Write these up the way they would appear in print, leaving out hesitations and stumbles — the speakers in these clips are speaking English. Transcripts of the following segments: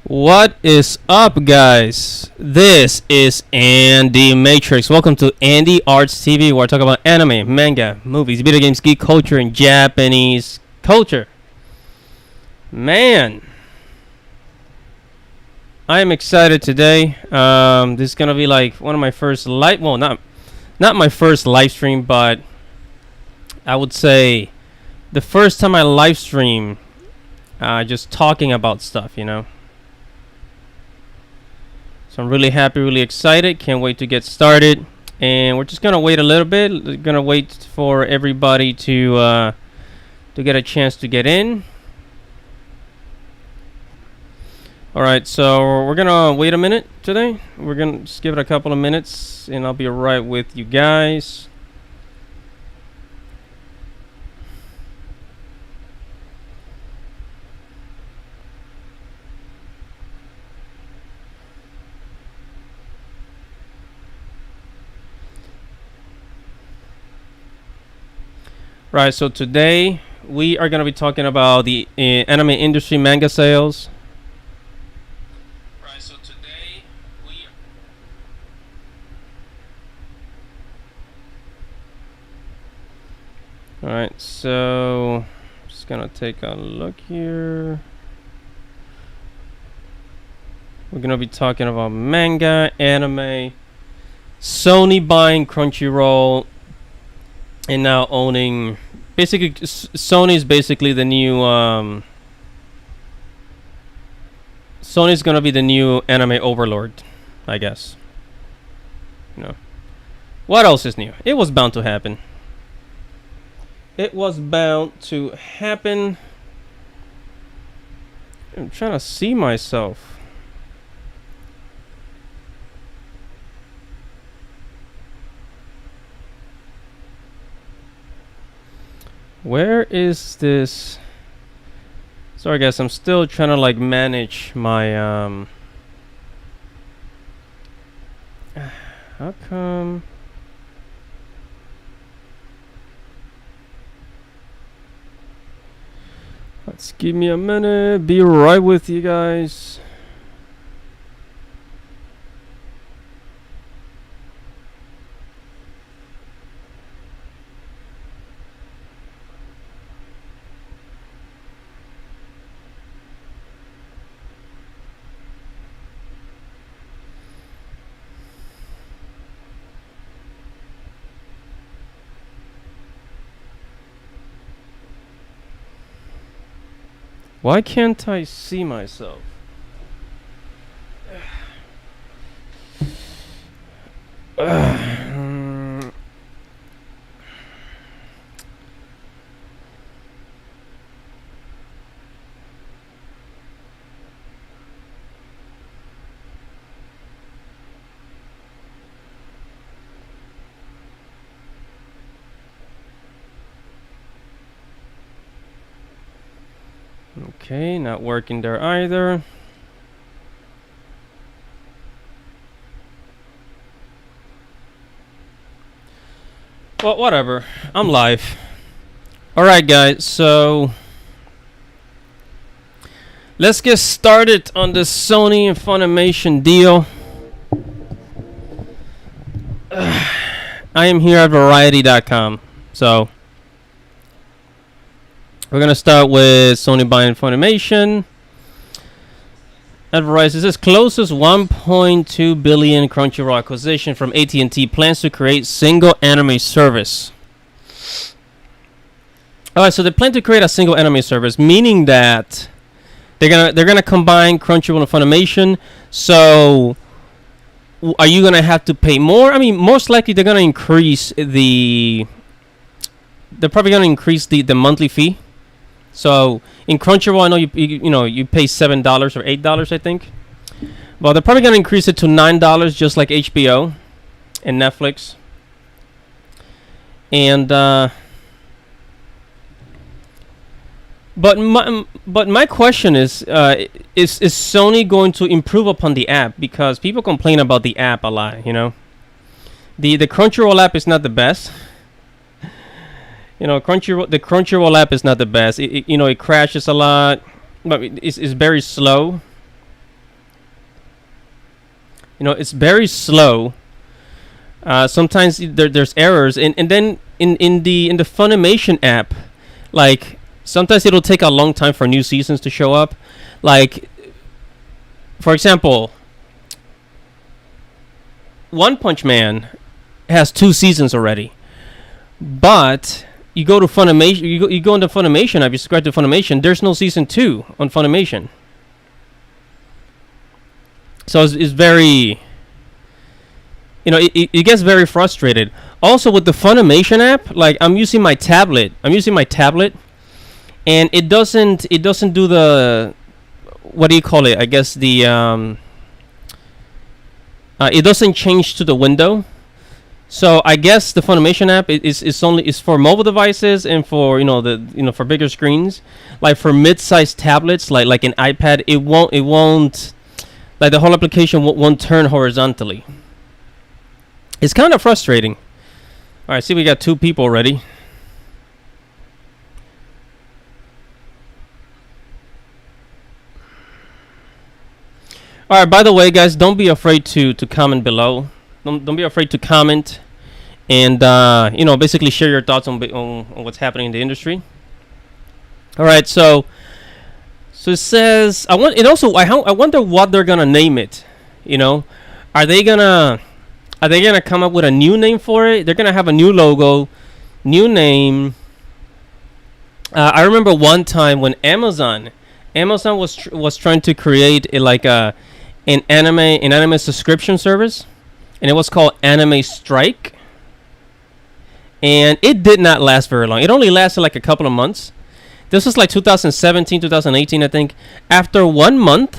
What is up, guys? This is Andy Matrix. Welcome to Andy Arts TV, where I talk about anime, manga, movies, video games, geek culture, and Japanese culture. Man, I am excited today. This is gonna be like one of my first not my first live stream, but I would say the first time I live stream, just talking about stuff, So I'm really happy, really excited. Can't wait to get started. And we're just gonna wait a little bit. We're gonna wait for everybody to get a chance to get in. All right, so we're gonna wait a minute today. We're gonna just give it a couple of minutes, and I'll be right with you guys. Right, so today we are going to be talking about the anime industry, manga sales. Right, so today Alright, so just going to take a look here. We're going to be talking about manga, anime, Sony buying Crunchyroll, and now owning, basically, Sony's basically the new, Sony's gonna be the new anime overlord, I guess. What else is new? It was bound to happen. It was bound to happen. I'm trying to see myself. Where is this? Sorry guys, I'm still trying to like manage my how come let's give me a minute, be right with you guys. Why can't I see myself? Okay, not working there either. Well, whatever. I'm live. Alright, guys, so let's get started on the Sony and Funimation deal. I am here at Variety.com, so we're going to start with Sony buying Funimation. At Verizon, it says closes 1.2 billion Crunchyroll acquisition from AT&T, plans to create single anime service. Alright, so they plan to create a single anime service, meaning that they're gonna combine Crunchyroll and Funimation. So are you gonna have to pay more? I mean, most likely they're gonna increase they're probably gonna increase the monthly fee. So in Crunchyroll, I know you pay $7 or $8, I think. Well, they're probably gonna increase it to $9, just like HBO and Netflix. And but my question is Sony going to improve upon the app? Because people complain about the app a lot. The Crunchyroll app is not the best. The Crunchyroll app is not the best. It crashes a lot, but it's very slow. It's very slow. Sometimes there's errors, and then in the Funimation app, like sometimes it'll take a long time for new seasons to show up. Like, for example, One Punch Man has 2 seasons already, but you go to Funimation, you go into Funimation app, you subscribe to Funimation. There's no season 2 on Funimation, so it's very, it gets very frustrated. Also with the Funimation app, like I'm using my tablet, and it doesn't do the, what do you call it? I guess the it doesn't change to the window. So I guess the Funimation app is for mobile devices and for for bigger screens. Like for mid-sized tablets, like an iPad, it won't like the whole application won't turn horizontally. It's kind of frustrating. All right, see, we got 2 people already. All right, by the way, guys, don't be afraid to comment below. Don't be afraid to comment and basically share your thoughts on what's happening in the industry. All right, so it says I wonder what they're gonna name it. Are they gonna come up with a new name for it? They're gonna have a new logo, new name. I remember one time when Amazon was trying to create an anime subscription service, and it was called Anime Strike, and it did not last very long. It only lasted like a couple of months. This was like 2017, 2018, I think. After 1 month,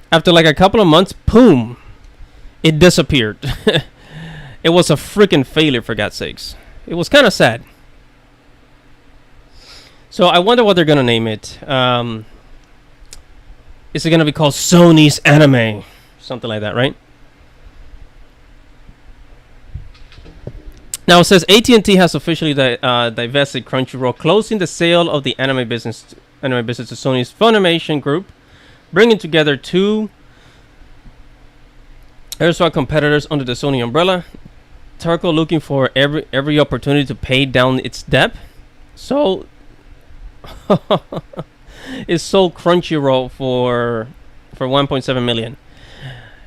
after like a couple of months, boom, it disappeared. It was a freaking failure, for God's sakes. It was kind of sad. So I wonder what they're gonna name it. Is it gonna be called Sony's Anime? Something like that, right? Now it says AT&T has officially divested Crunchyroll, closing the sale of the anime business to Sony's Funimation group, bringing together 2 erstwhile competitors under the Sony umbrella. Tarko looking for every opportunity to pay down its debt. So it sold Crunchyroll for 1.7 million.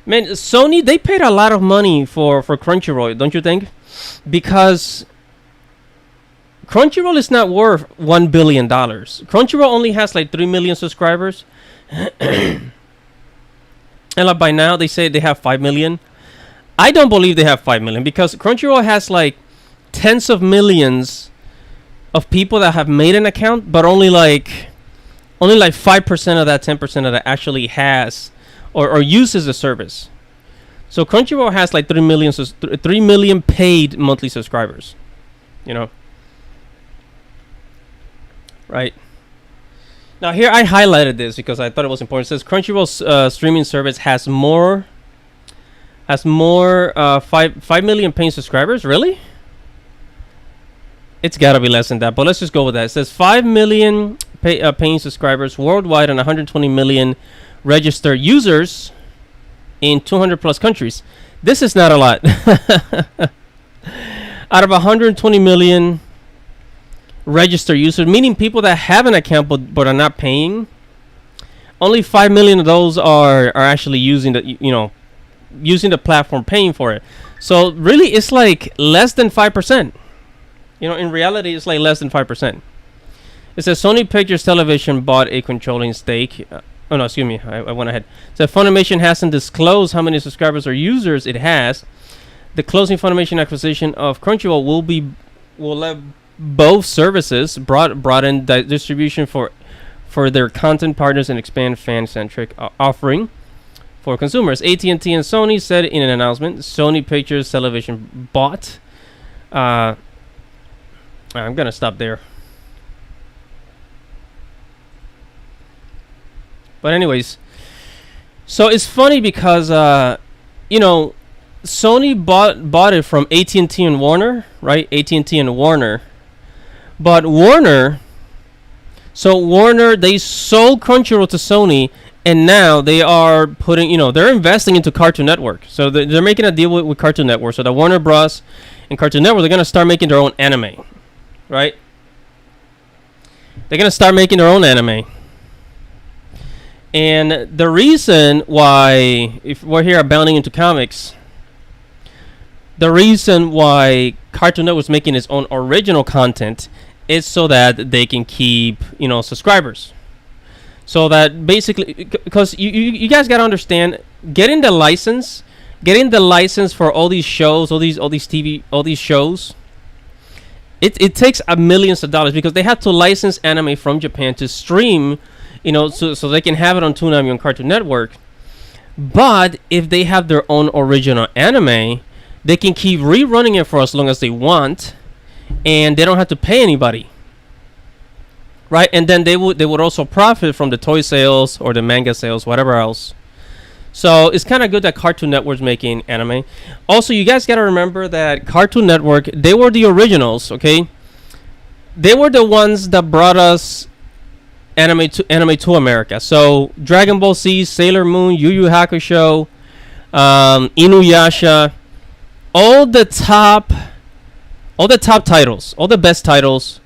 Man, Sony, they paid a lot of money for Crunchyroll, don't you think? Because Crunchyroll is not worth $1 billion. Crunchyroll only has like 3 million subscribers. And like by now they say they have 5 million. I don't believe they have 5 million, because Crunchyroll has like tens of millions of people that have made an account, but only like 5% of that, 10% of that actually has or uses the service. So Crunchyroll has like 3 million paid monthly subscribers. Right. Now here I highlighted this because I thought it was important. It says Crunchyroll's streaming service has more 5 million paying subscribers. Really? It's got to be less than that, but let's just go with that. It says 5 million paying subscribers worldwide and 120 million registered users in 200 plus countries. This is not a lot. Out of 120 million registered users, meaning people that have an account but are not paying, only 5 million of those are actually using the platform, paying for it. So really it's like less than 5%. In reality it's like less than 5%. It says Sony Pictures Television bought a controlling stake. Oh no, excuse me, I went ahead. So Funimation hasn't disclosed how many subscribers or users it has. The closing Funimation acquisition of Crunchyroll will let both services broaden distribution for their content partners and expand fan-centric offering for consumers. AT&T and Sony said in an announcement, Sony Pictures Television bought. I'm gonna stop there. But anyways, so it's funny because Sony bought it from AT&T and Warner, right? AT&T and Warner. But Warner, they sold Crunchyroll to Sony, and now they are putting, they're investing into Cartoon Network. So they're making a deal with Cartoon Network. So the Warner Bros. And Cartoon Network, they're going to start making their own anime, right? They're going to start making their own anime. And the reason why, if we're here abounding into comics, the reason why Cartoon Network is making its own original content is so that they can keep, subscribers. So that basically, because you guys gotta understand, getting the license for all these shows, all these TV, all these shows, it takes millions of dollars, because they have to license anime from Japan to stream, so they can have it on Toonami and Cartoon Network. But if they have their own original anime, they can keep rerunning it for as long as they want, and they don't have to pay anybody. Right, and then they would also profit from the toy sales or the manga sales, whatever else. So it's kind of good that Cartoon Network's making anime. Also, you guys gotta remember that Cartoon Network, they were the originals, okay? They were the ones that brought us anime to America. So Dragon Ball Z, Sailor Moon, Yu Yu Hakusho, Inuyasha, all the top titles, all the best titles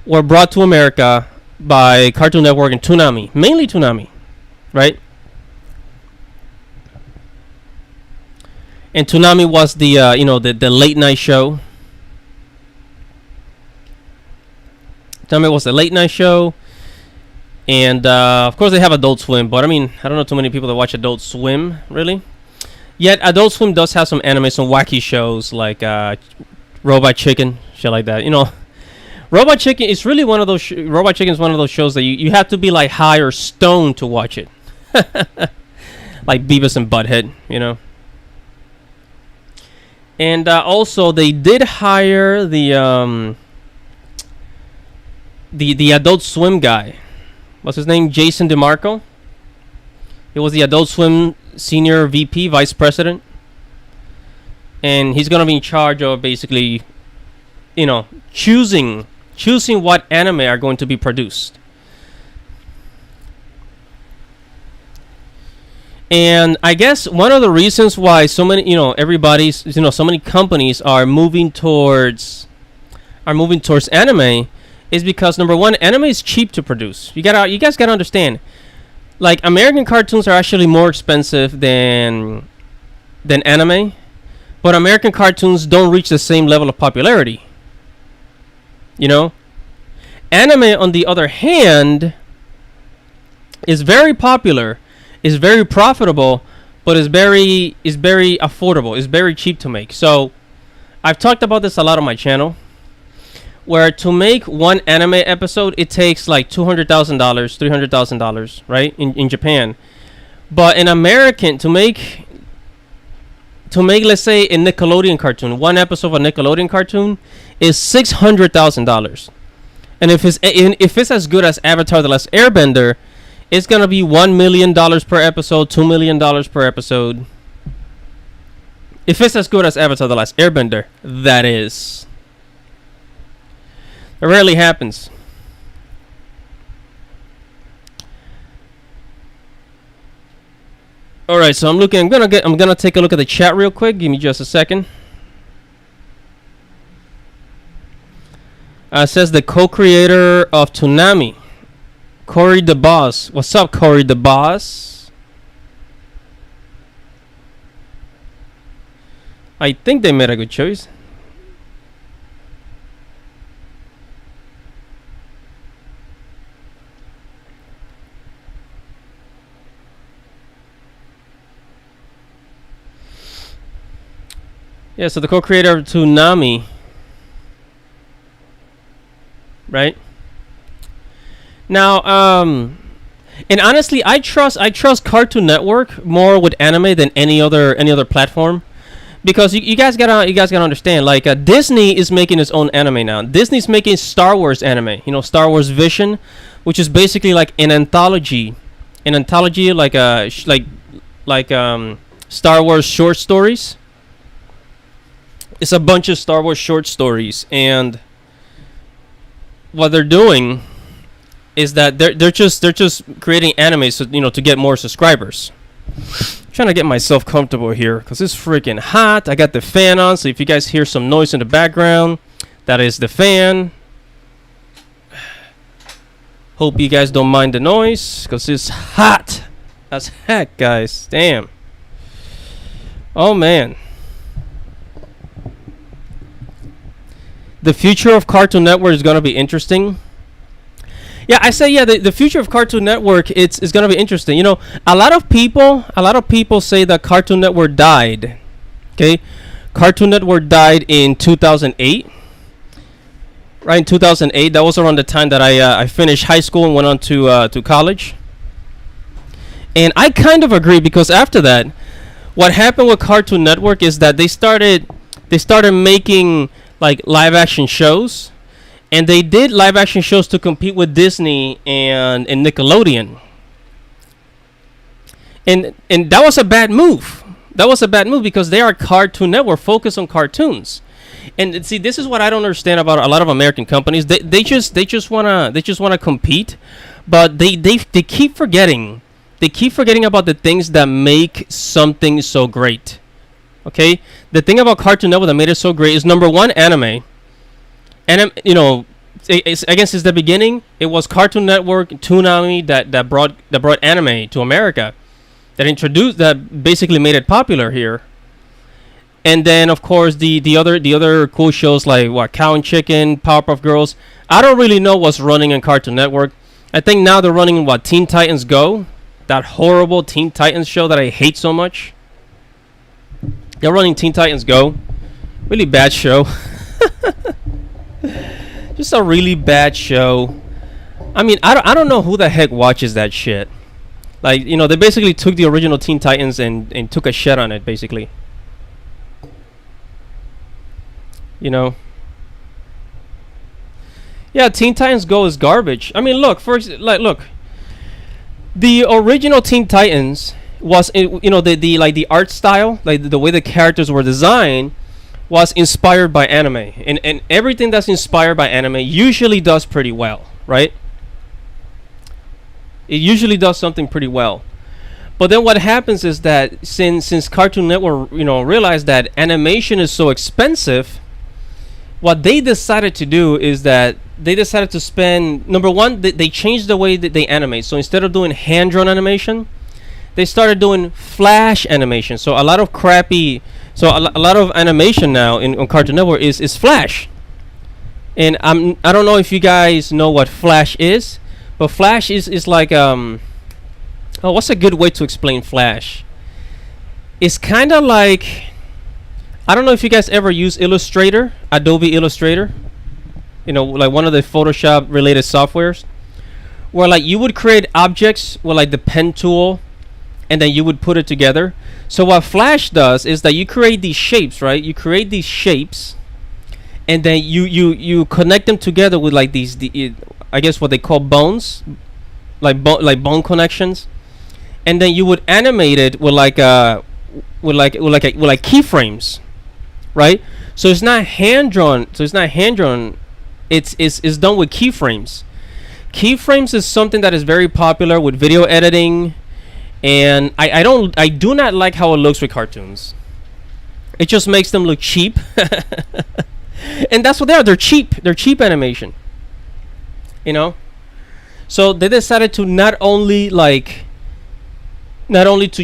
were brought to America by Cartoon Network and Toonami, mainly Toonami, right? And Toonami was the the late night show. Toonami was the late night show, and of course they have Adult Swim, but I mean, I don't know too many people that watch Adult Swim, really. Yet Adult Swim does have some anime, some wacky shows like Robot Chicken, shit like that, Robot Chicken is really one of those. Robot Chicken is one of those shows that you have to be like high or stoned to watch it, like Beavis and Butthead, And also, they did hire the Adult Swim guy. What's his name? Jason DeMarco. He was the Adult Swim senior VP, vice president, and he's gonna be in charge of basically, choosing what anime are going to be produced. And I guess one of the reasons why so many, so many companies are moving towards anime is because, number one, anime is cheap to produce. You guys gotta understand, like, American cartoons are actually more expensive than anime, but American cartoons don't reach the same level of popularity. Anime, on the other hand, is very popular, is very profitable, but is very affordable, is very cheap to make. So I've talked about this a lot on my channel, where to make one anime episode, it takes like $200,000, $300,000, right, in Japan. But in American, to make, let's say, a Nickelodeon cartoon, one episode of a Nickelodeon cartoon is $600,000. And if it's as good as Avatar: The Last Airbender, it's gonna be $1 million per episode, $2 million per episode. If it's as good as Avatar: The Last Airbender, that is. It rarely happens. All right, so I'm gonna take a look at the chat real quick. Give me just a second. Says the co-creator of Toonami, Corey DeBoss. What's up, Corey DeBoss? I think they made a good choice. Yeah, so the co-creator of Toonami, right? Now, and honestly, I trust Cartoon Network more with anime than any other platform, because you guys gotta understand, like, Disney is making its own anime now. Disney's making Star Wars anime, Star Wars Vision, which is basically like an anthology, like Star Wars short stories. It's a bunch of Star Wars short stories, and what they're doing is that they're just creating anime so to get more subscribers. I'm trying to get myself comfortable here because it's freaking hot. I got the fan on, so if you guys hear some noise in the background, that is the fan. Hope you guys don't mind the noise because it's hot as heck, guys. Damn. Oh man. The future of Cartoon Network is gonna be interesting. Yeah, I say the future of Cartoon Network it's gonna be interesting. A lot of people say that Cartoon Network died. Okay, Cartoon Network died in 2008. Right in 2008, that was around the time that I finished high school and went on to college. And I kind of agree because after that, what happened with Cartoon Network is that they started making like live action shows. And they did live action shows to compete with Disney and Nickelodeon. And that was a bad move. That was a bad move because they are Cartoon Network focused on cartoons. And see, this is what I don't understand about a lot of American companies. They just wanna compete, but they keep forgetting. They keep forgetting about the things that make something so great. Okay? The thing about Cartoon Network that made it so great is number one, anime. And I guess since the beginning, it was Cartoon Network, Toonami that brought anime to America, that basically made it popular here. And then of course the other cool shows like Cow and Chicken, Powerpuff Girls. I don't really know what's running in Cartoon Network. I think now they're running Teen Titans Go, that horrible Teen Titans show that I hate so much. They're running Teen Titans Go, really bad show. Just a really bad show. I mean, I don't know who the heck watches that shit. Like, they basically took the original Teen Titans and took a shit on it, basically. Yeah, Teen Titans Go is garbage. I mean, look, look. The original Teen Titans was, the art style, like the way the characters were designed, was inspired by anime, and everything that's inspired by anime usually does pretty well, right? It usually does something pretty well. But then what happens is that since Cartoon Network realized that animation is so expensive, what they decided to do is that they decided to spend, number one, they changed the way that they animate. So instead of doing hand-drawn animation, they started doing flash animation. So a lot of animation now on Cartoon Network is flash. And I don't know if you guys know what flash is, but flash is like what's a good way to explain flash? It's kind of like, I don't know if you guys ever use Illustrator, Adobe Illustrator, like one of the Photoshop related softwares, where like you would create objects with like the pen tool and then you would put it together. So what flash does is that you create these shapes, right? You create these shapes and then you connect them together with like I guess what they call bones, like bone connections, and then you would animate it with keyframes, right? So it's not hand drawn. It's done with keyframes. Keyframes is something that is very popular with video editing, and I do not like how it looks with cartoons. It just makes them look cheap. And that's what they are. They're cheap. They're cheap animation. So they decided to not only to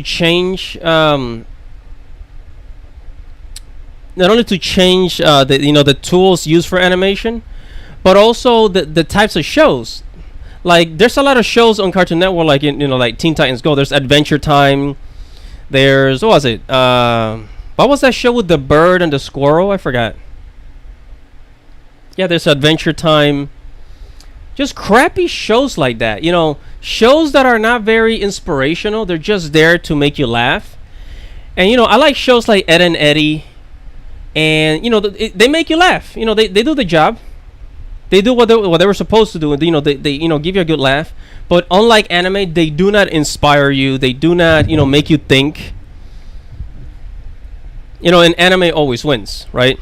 change the tools used for animation, but also the types of shows. Like there's a lot of shows on Cartoon Network, like like Teen Titans Go. There's Adventure Time. There's, what was it? What was that show with the bird and the squirrel? I forgot. Yeah, there's Adventure Time. Just crappy shows like that. Shows that are not very inspirational. They're just there to make you laugh. And I like shows like Ed and Eddie. And they make you laugh. They do the job. They do what they were supposed to do. They give you a good laugh. But unlike anime, they do not inspire you. They do not make you think. And anime always wins, right?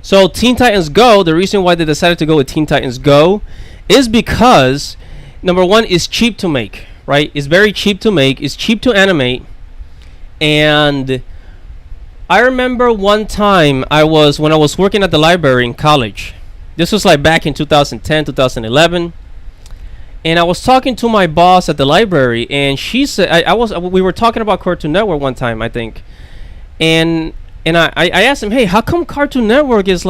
So Teen Titans Go, the reason why they decided to go with Teen Titans Go is because number one, is cheap to make, right? It's very cheap to make. It's cheap to animate. And I remember one time when I was working at the library in college. This was like back in 2010, 2011. And I was talking to my boss at the library, and she said, we were talking about Cartoon Network one time, I think. And I asked him, hey, how come Cartoon Network is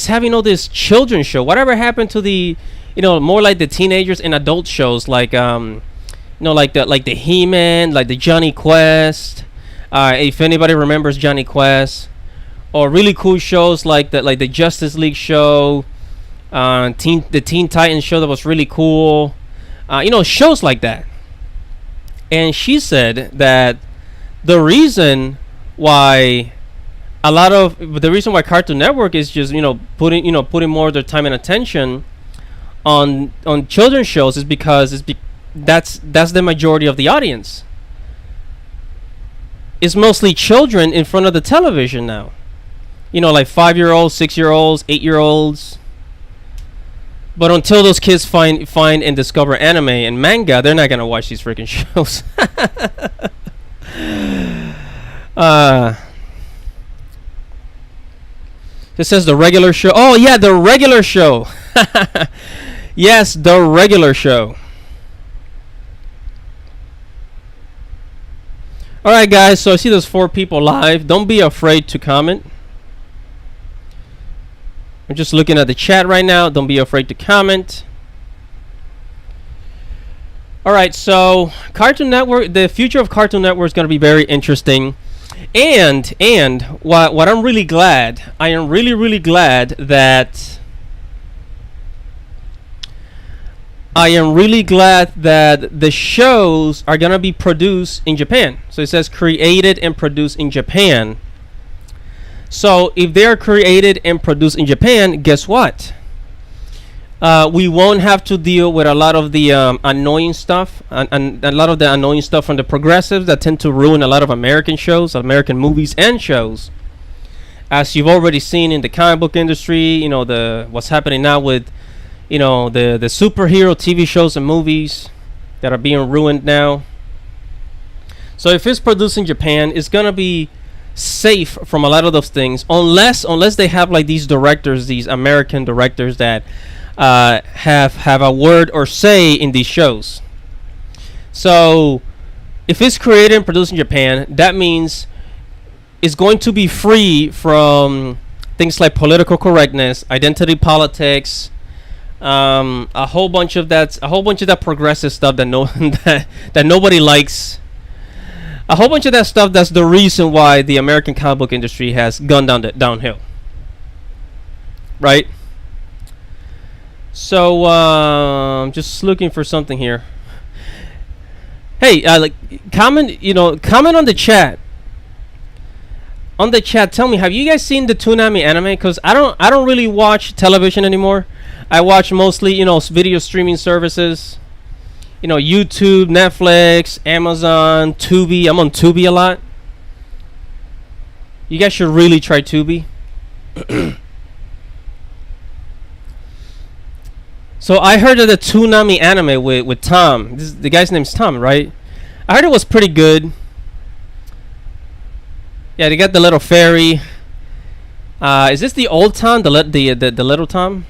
having all this children's show? Whatever happened to the, more like the teenagers and adult shows, like like the He-Man, like the Johnny Quest. If anybody remembers Johnny Quest, or really cool shows like the Justice League show, the Teen Titans show that was really cool, shows like that. And she said that the reason why Cartoon Network is just putting more of their time and attention on children's shows is because that's the majority of the audience. It's mostly children in front of the television now. Like 5-year-olds, 6-year-olds, 8-year-olds. But until those kids find and discover anime and manga, they're not gonna watch these freaking shows. It says the regular show. Oh yeah, the regular show. Yes, the regular show. Alright guys, so I see there's 4 people live. Don't be afraid to comment. I'm just looking at the chat right now. Don't be afraid to comment. Alright, so Cartoon Network, the future of Cartoon Network is going to be very interesting. And what I'm really glad, I am really glad that the shows are going to be produced in Japan. So it says created and produced in Japan. So if they're created and produced in Japan, guess what? We won't have to deal with a lot of the annoying stuff and a lot of the annoying stuff from the progressives that tend to ruin a lot of American shows, American movies and shows. As you've already seen in the comic book industry, what's happening now with the superhero TV shows and movies that are being ruined now. So if it's produced in Japan, it's gonna be safe from a lot of those things, unless they have like these directors, these American directors that have a word or say in these shows. So if it's created and produced in Japan, that means it's going to be free from things like political correctness, identity politics, a whole bunch of that progressive stuff that nobody likes. A whole bunch of that stuff that's the reason why the American comic book industry has gone downhill. Right? So I'm just looking for something here. Hey, comment on the chat. On the chat, tell me, have you guys seen the Toonami Anime? Because I don't really watch television anymore. I watch mostly video streaming services. YouTube, Netflix, Amazon, Tubi. I'm on Tubi a lot. You guys should really try Tubi. So I heard of the Toonami Anime with Tom. The guy's name's Tom, right? I heard it was pretty good. Yeah, they got the little fairy. Is this the old Tom? The little Tom?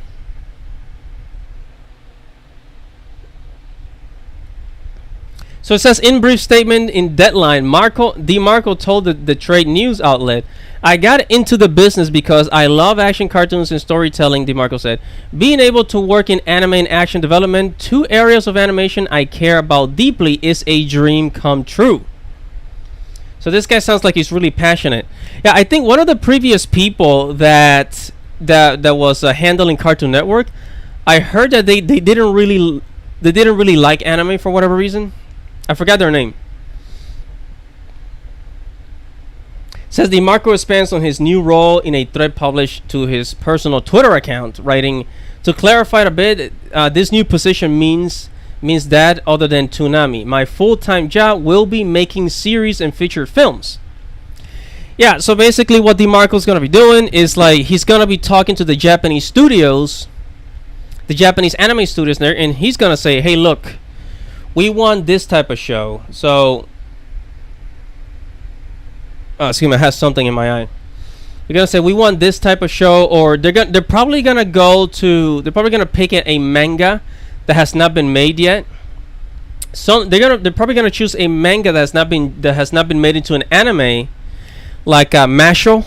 So it says, in brief statement in Deadline, DeMarco told the trade news outlet, I got into the business because I love action cartoons and storytelling, DeMarco said. Being able to work in anime and action development, 2 areas of animation I care about deeply, is a dream come true. So this guy sounds like he's really passionate. Yeah, I think one of the previous people that was handling Cartoon Network, I heard that they didn't really like anime for whatever reason. I forgot their name. Says DeMarco expands on his new role in a thread published to his personal Twitter account, writing, to clarify it a bit, this new position means that other than Toonami, my full-time job will be making series and feature films. Yeah, so basically what DeMarco's going to be doing is he's going to be talking to the Japanese studios. the Japanese anime studios there, and he's gonna say, hey, look, we want this type of show. So excuse me, I have something in my eye. They're gonna say we want this type of show, or they're probably gonna pick a manga that has not been made yet. So they're probably gonna choose a manga that has not been made into an anime, like Mashle.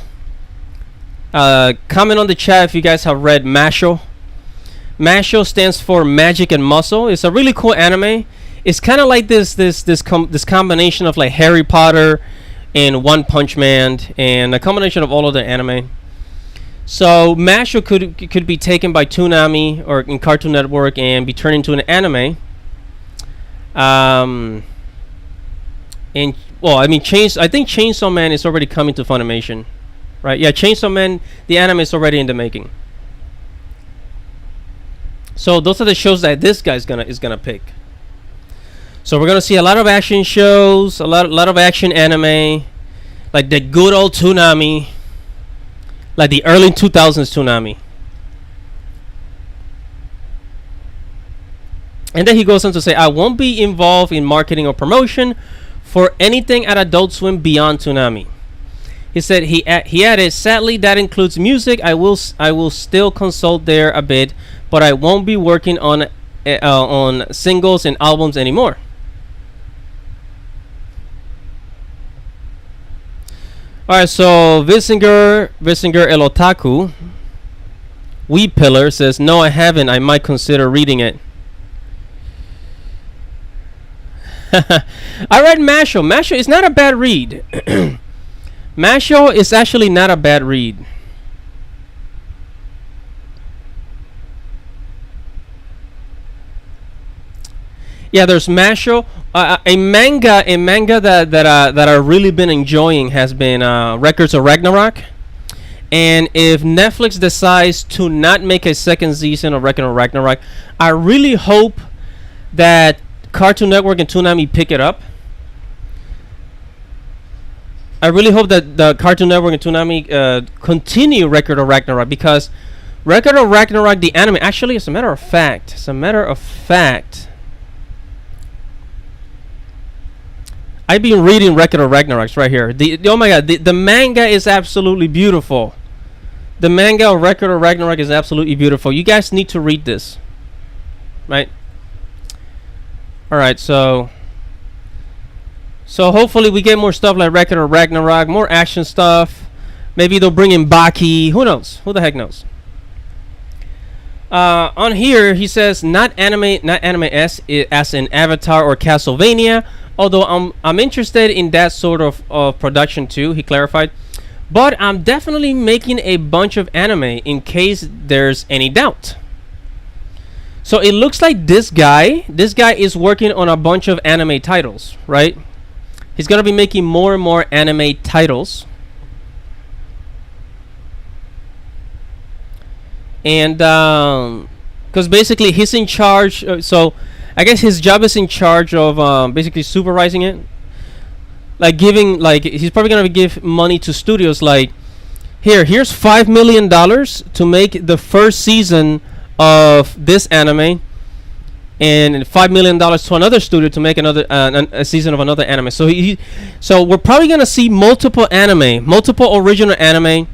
Comment on the chat if you guys have read Mashle. Mashle stands for Magic and Muscle. It's a really cool anime. It's kind of like this combination of like Harry Potter and One Punch Man, and a combination of all of the anime. So Mashle could be taken by Toonami or in Cartoon Network and be turned into an anime. And well, I think Chainsaw Man is already coming to Funimation, right? Yeah, Chainsaw Man, the anime is already in the making. So those are the shows that this guy is gonna pick. So we're gonna see a lot of action shows, a lot of action anime, like the good old Toonami, like the early 2000s Toonami. And then he goes on to say, I won't be involved in marketing or promotion for anything at Adult Swim beyond Toonami. He said he added, sadly that includes music. I will still consult there a bit, but I won't be working on singles and albums anymore. Alright, so Visinger El Otaku Wee Pillar says, no, I haven't. I might consider reading it. I read Mashle. Mashle is not a bad read. Mashle is actually not a bad read. Yeah, there's Mashle. A manga that I've really been enjoying has been Records of Ragnarok. And if Netflix decides to not make a second season of Records of Ragnarok, I really hope that Cartoon Network and Toonami pick it up. I really hope that the Cartoon Network and Toonami continue Record of Ragnarok, because Record of Ragnarok, the anime, actually, as a matter of fact, I've been reading Record of Ragnarok right here. Oh my god, the manga is absolutely beautiful. The manga of Record of Ragnarok is absolutely beautiful. You guys need to read this, right? All right, so hopefully we get more stuff like Record of Ragnarok, more action stuff. Maybe they'll bring in Baki. Who knows? Who the heck knows? On here, he says not anime as in Avatar or Castlevania. Although I'm interested in that sort of production too, he clarified. But I'm definitely making a bunch of anime in case there's any doubt. So it looks like this guy is working on a bunch of anime titles, right? He's gonna be making more and more anime titles. And because basically he's in charge, so I guess his job is in charge of basically supervising it, like giving, like he's probably gonna give money to studios. Like, here's $5 million to make the first season of this anime, and $5 million to another studio to make another a season of another anime. So so we're probably gonna see multiple original anime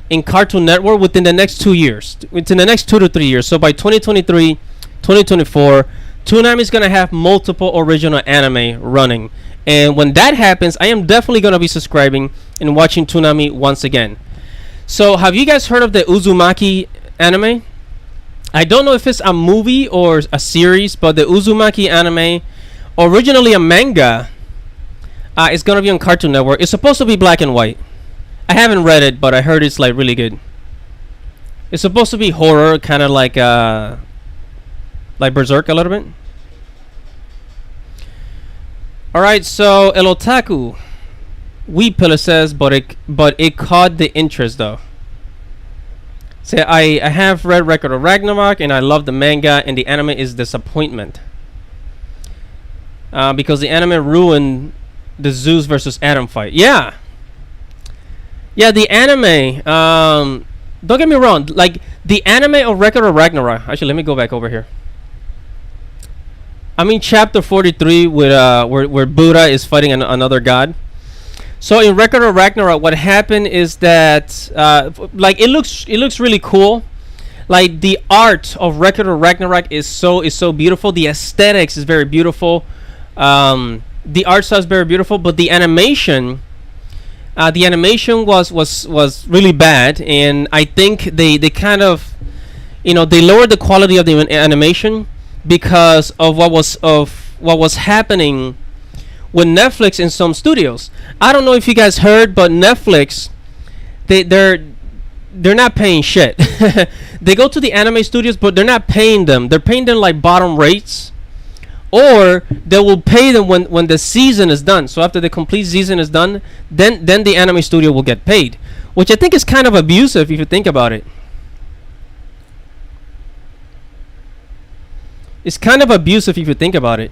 in Cartoon Network within the next 2 years, within the next 2 to 3 years. So by 2023, 2024. Toonami is going to have multiple original anime running. And when that happens, I am definitely going to be subscribing and watching Toonami once again. So have you guys heard of the Uzumaki anime? I don't know if it's a movie or a series, but the Uzumaki anime, originally a manga, is going to be on Cartoon Network. It's supposed to be black and white. I haven't read it, but I heard it's like really good. It's supposed to be horror, kind of like Berserk a little bit. Alright, so El Otaku Wee Pillar says, but it caught the interest though. Say, I have read Record of Ragnarok and I love the manga, and the anime is disappointment. Because the anime ruined the Zeus versus Adam fight. Yeah, the anime, don't get me wrong. Like the anime of Record of Ragnarok. Actually, let me go back over here. I'm in chapter 43 with where Buddha is fighting another god. So in Record of Ragnarok, what happened is that like it looks really cool. Like the art of Record of Ragnarok is so beautiful. The aesthetics is very beautiful. The art style is very beautiful, but the animation was really bad, and I think they kind of, they lowered the quality of the animation because of what was happening with Netflix in some studios. I don't know if you guys heard, but Netflix, they're not paying shit. They go to the anime studios, but they're not paying them. They're paying them like bottom rates, or they will pay them when the season is done. So after the complete season is done, then the anime studio will get paid, which I think is kind of abusive if you think about it. It's kind of abusive if you think about it,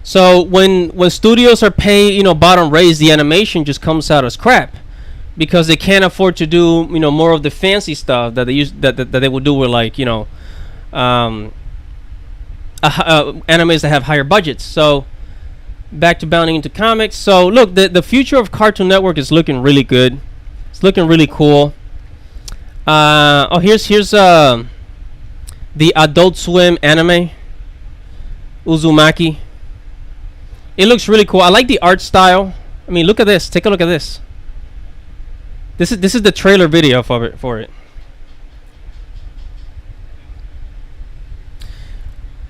So when studios are paying, bottom rates, the animation just comes out as crap because they can't afford to do, more of the fancy stuff that they that they would do with like, animes that have higher budgets. So back to bounding into comics. So look, the future of Cartoon Network is looking really good. It's looking really cool. Here's the Adult Swim anime, Uzumaki. It looks really cool. I like the art style. I mean, look at this. Take a look at this. This is the trailer video for it.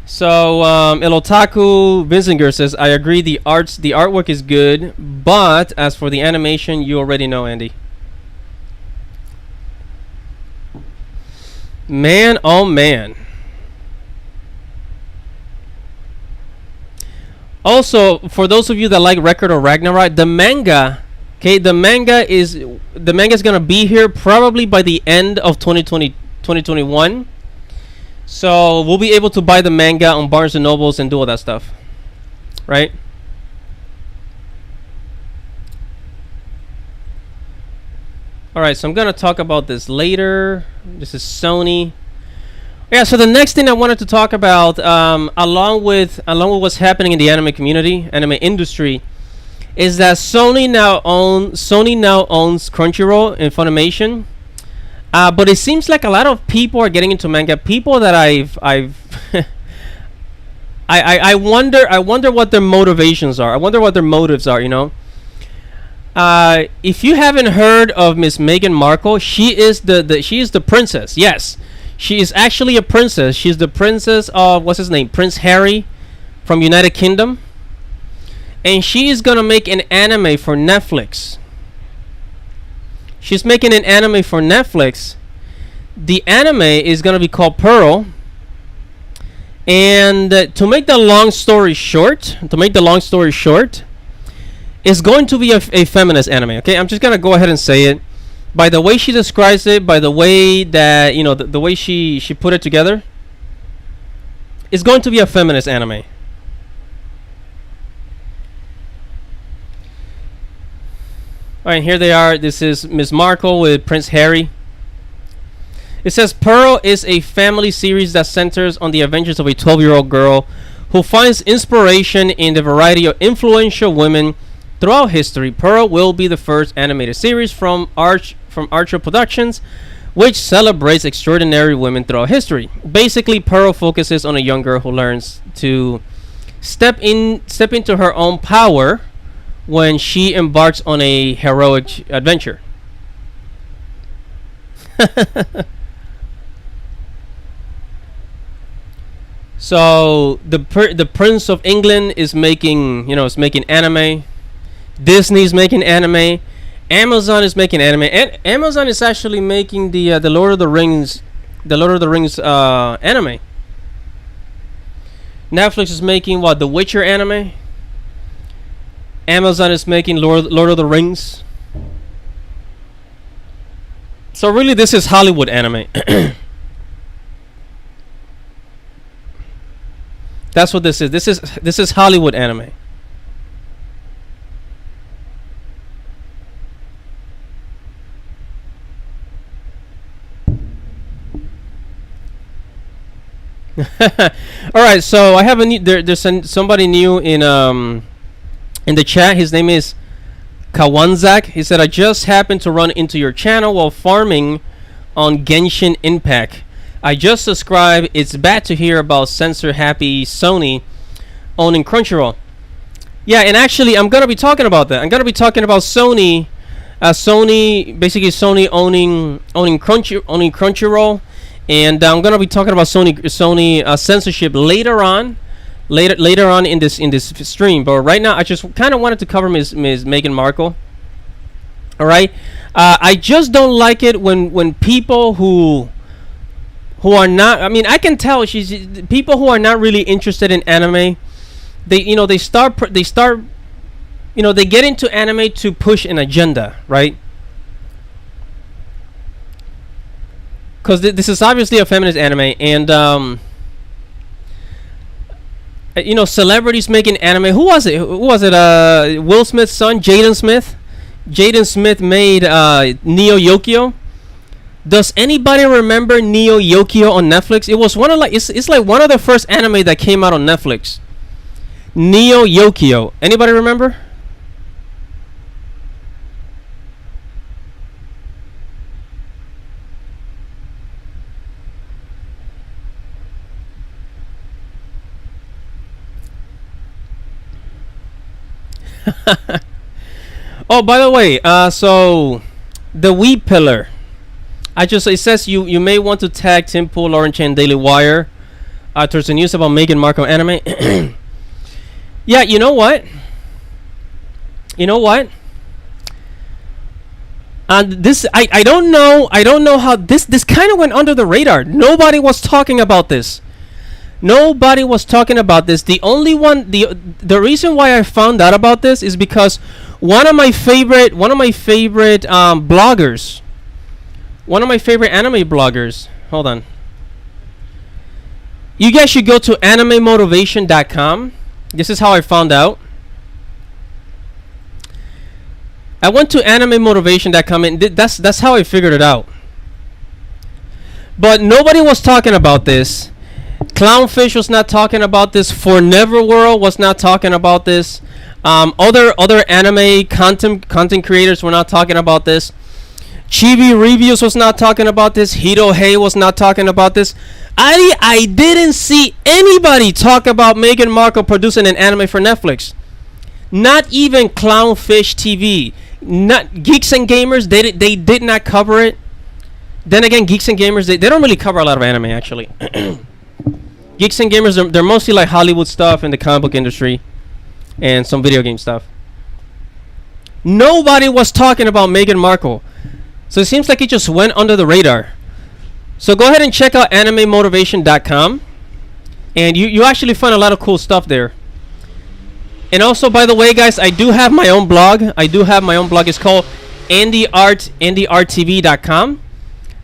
So El Otaku Vinzinger says, I agree. The artwork is good, but as for the animation, you already know, Andy. Man, oh man. Also, for those of you that like Record of Ragnarok, the manga is gonna be here probably by the end of 2021. So we'll be able to buy the manga on Barnes and Nobles and do all that stuff, right? All right, so I'm gonna talk about this later. This is Sony. Yeah, so the next thing I wanted to talk about, along with what's happening in the anime community, anime industry, is that Sony now owns Crunchyroll and Funimation. But it seems like a lot of people are getting into manga. People that I wonder what their motivations are. I wonder what their motives are. If you haven't heard of Miss Meghan Markle, she is the princess. Yes. She is actually a princess. She's the princess of, what's his name? Prince Harry from United Kingdom. And she is going to make an anime for Netflix. She's making an anime for Netflix. The anime is going to be called Pearl. And to make the long story short, it's going to be a feminist anime. Okay, I'm just going to go ahead and say it. By the way she describes it, by the way that, the way she put it together, it's going to be a feminist anime. Alright, here they are. This is Miss Markle with Prince Harry. It says, Pearl is a family series that centers on the adventures of a 12-year-old girl who finds inspiration in the variety of influential women throughout history. Pearl will be the first animated series from Archer Productions, which celebrates extraordinary women throughout history. Basically, Pearl focuses on a young girl who learns to step into her own power when she embarks on a heroic adventure. So the Prince of England is making anime. Disney's making anime. Amazon is making anime, and Amazon is actually making the Lord of the Rings anime. Netflix is making the Witcher anime. Amazon is making Lord of the Rings. So really, this is Hollywood anime. That's what this is. This is Hollywood anime. All right, so I have a new, somebody new in the chat. His name is Kawanzak. He said, I just happened to run into your channel while farming on Genshin Impact. I just subscribed. It's bad to hear about censor happy Sony owning Crunchyroll. Yeah, and actually I'm gonna be talking about that. I'm gonna be talking about Sony, basically Sony owning Crunchyroll, and I'm gonna be talking about Sony censorship later on in this stream. But right now, I just kind of wanted to cover Ms. Meghan Markle. All right, I just don't like it when people who are not. I mean, I can tell people who are not really interested in anime. They get into anime to push an agenda, right? Because this is obviously a feminist anime, and celebrities making anime. Who was it? Will Smith's son, Jaden Smith. Jaden Smith made Neo Yokio. Does anybody remember Neo Yokio on Netflix? It was it's like one of the first anime that came out on Netflix. Neo Yokio. Anybody remember? Oh, by the way, so the Weed Pillar. It says you may want to tag Tim Pool, Lauren Chen, Daily Wire. There's the news about Meghan Markle anime. Yeah, you know what? This I don't know how this kind of went under the radar. Nobody was talking about this. The only one the reason why I found out about this is because one of my favorite bloggers, one of my favorite anime bloggers. Hold on. You guys should go to animemotivation.com. This is how I found out. I went to animemotivation.com and that's how I figured it out. But nobody was talking about this. Clownfish was not talking about this. For Neverworld was not talking about this. Other anime content creators were not talking about this. Chibi Reviews was not talking about this. Hito Hey was not talking about this. I didn't see anybody talk about Meghan Markle producing an anime for Netflix. Not even Clownfish TV. Not Geeks and Gamers. They did not cover it. Then again, Geeks and Gamers, they don't really cover a lot of anime actually. Geeks and Gamers, they're mostly like Hollywood stuff and the comic book industry and some video game stuff. Nobody was talking about Meghan Markle. So it seems like it just went under the radar. So go ahead and check out animemotivation.com. And you actually find a lot of cool stuff there. And also, by the way, guys, I do have my own blog. It's called indiearttv.com.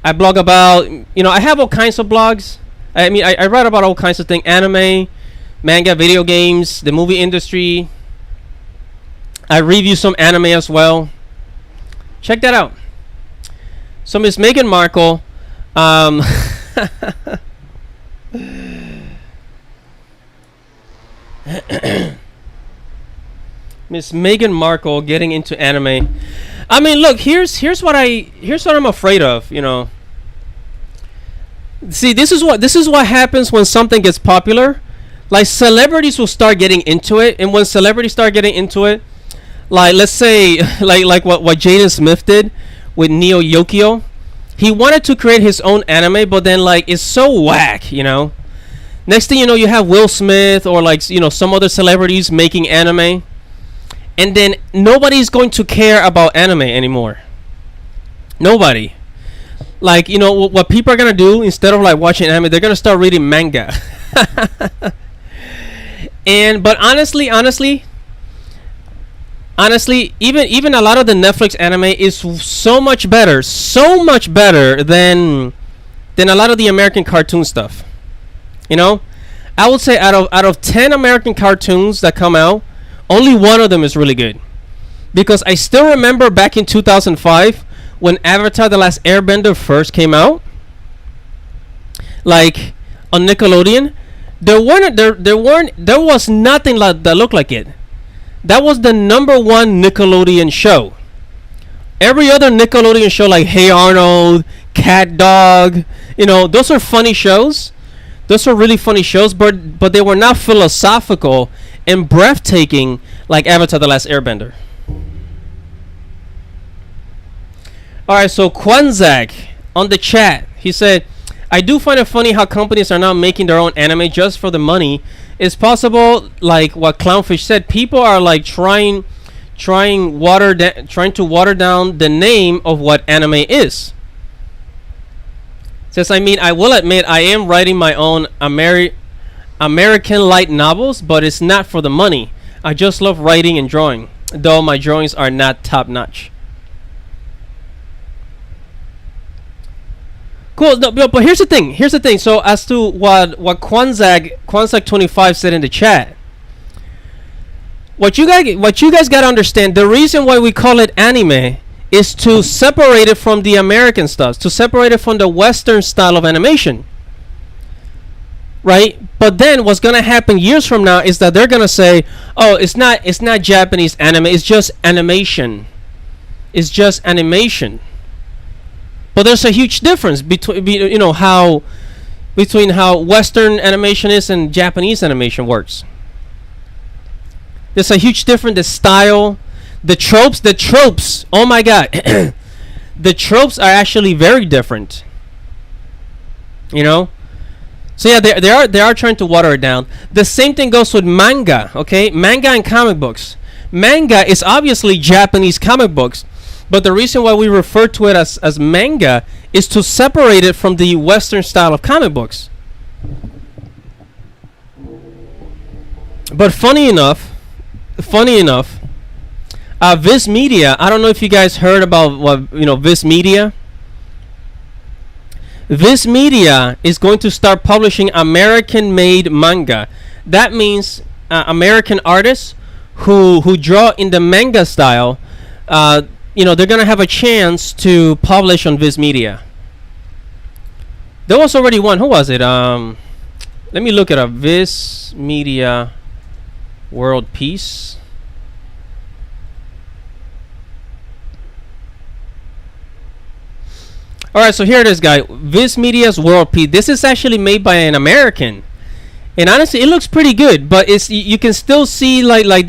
I blog about, I have all kinds of blogs. I mean, I write about all kinds of things. Anime, manga, video games, the movie industry. I review some anime as well. Check that out. So Miss Meghan Markle, Miss Meghan Markle getting into anime. I mean, look, here's what I'm afraid of. See, this is what happens when something gets popular. Like celebrities will start getting into it, and when celebrities start getting into it, like let's say like what Jaden Smith did with Neo Yokio. He wanted to create his own anime, but then it's so whack, Next thing you know, you have Will Smith or some other celebrities making anime, and then nobody's going to care about anime anymore. Nobody. What people are gonna do instead of watching anime, they're gonna start reading manga. But honestly, even a lot of the Netflix anime is so much better than a lot of the American cartoon stuff. I would say out of 10 American cartoons that come out, only one of them is really good. Because I still remember back in 2005 when Avatar: The Last Airbender first came out. on Nickelodeon, there was nothing that looked like it. That was the number one Nickelodeon show. Every other Nickelodeon show, like Hey Arnold, Cat Dog, those are funny shows. Those are really funny shows, but they were not philosophical and breathtaking like Avatar: The Last Airbender. All right, so Kwanzak on the chat, he said, I do find it funny how companies are now making their own anime just for the money. It's possible, like what Clownfish said, people are like trying to water down the name of what anime is. Says, I will admit I am writing my own American light novels, but it's not for the money. I just love writing and drawing, though my drawings are not top notch. Cool, no, but here's the thing. So as to what Kwanzak 25 said in the chat, what you guys gotta understand, the reason why we call it anime is to separate it from the American stuff, to separate it from the Western style of animation, right? But then what's gonna happen years from now is that they're gonna say, oh, it's not Japanese anime, it's just animation. It's just animation. But there's a huge difference between how Western animation is and Japanese animation works. There's a huge difference. The style, the tropes. Oh my god, the tropes are actually very different. So yeah, they are trying to water it down. The same thing goes with manga. Okay, manga and comic books. Manga is obviously Japanese comic books. But the reason why we refer to it as manga is to separate it from the Western style of comic books. But funny enough, Viz Media, I don't know if you guys heard about Viz Media. Viz Media is going to start publishing American-made manga. That means American artists who draw in the manga style. They're gonna have a chance to publish on Viz Media. There was already one. Who was it? Let me look it up. Viz Media World Peace. All right, so here it is, guys. Viz Media's World Peace. This is actually made by an American, and honestly, it looks pretty good. But you can still see like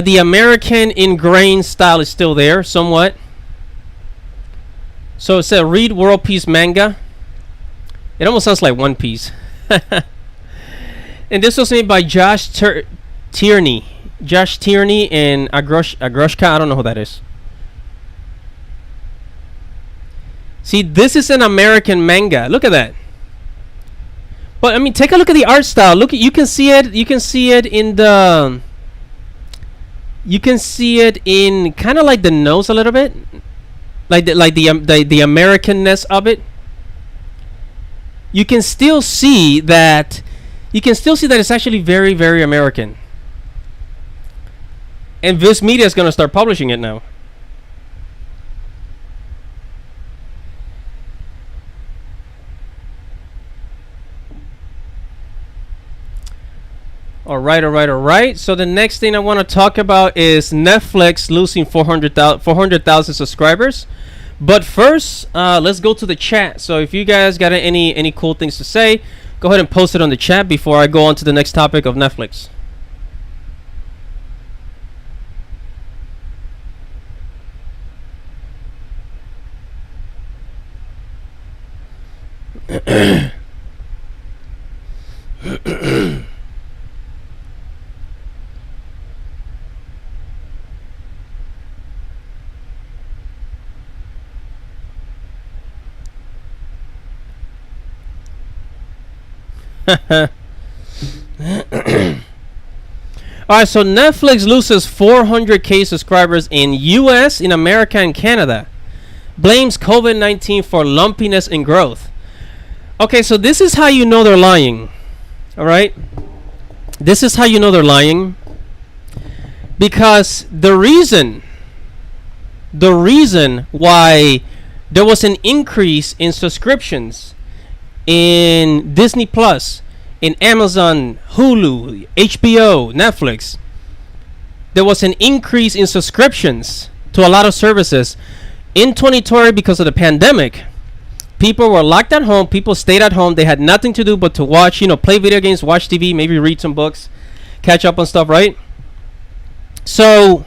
the American ingrained style is still there somewhat. So it said read World Peace manga. It almost sounds like One Piece. And this was made by Josh Tierney. Josh Tierney and Agroshka. I don't know who that is. See, this is an American manga. Look at that. But I mean, take a look at the art style. Look, you can see it. You can see it in the. You can see it in kind of like the nose a little bit, like the Americanness of it. You can still see that. You can still see that it's actually very, very American. And Viz Media is going to start publishing it now. All right. So the next thing I want to talk about is Netflix losing 400,000 subscribers. But first, let's go to the chat. So if you guys got any cool things to say, go ahead and post it on the chat before I go on to the next topic of Netflix. Alright, so Netflix loses 400k subscribers in US, in America, and Canada. Blames COVID-19 for lumpiness in growth. Okay, so this is how you know they're lying. Alright? This is how you know they're lying. Because the reason why there was an increase in subscriptions in Disney Plus, in Amazon, Hulu, HBO, Netflix, there was an increase in subscriptions to a lot of services in 2020 because of the pandemic. People were locked at home. People stayed at home. They had nothing to do but to watch, play video games, watch TV, maybe read some books, catch up on stuff, right? So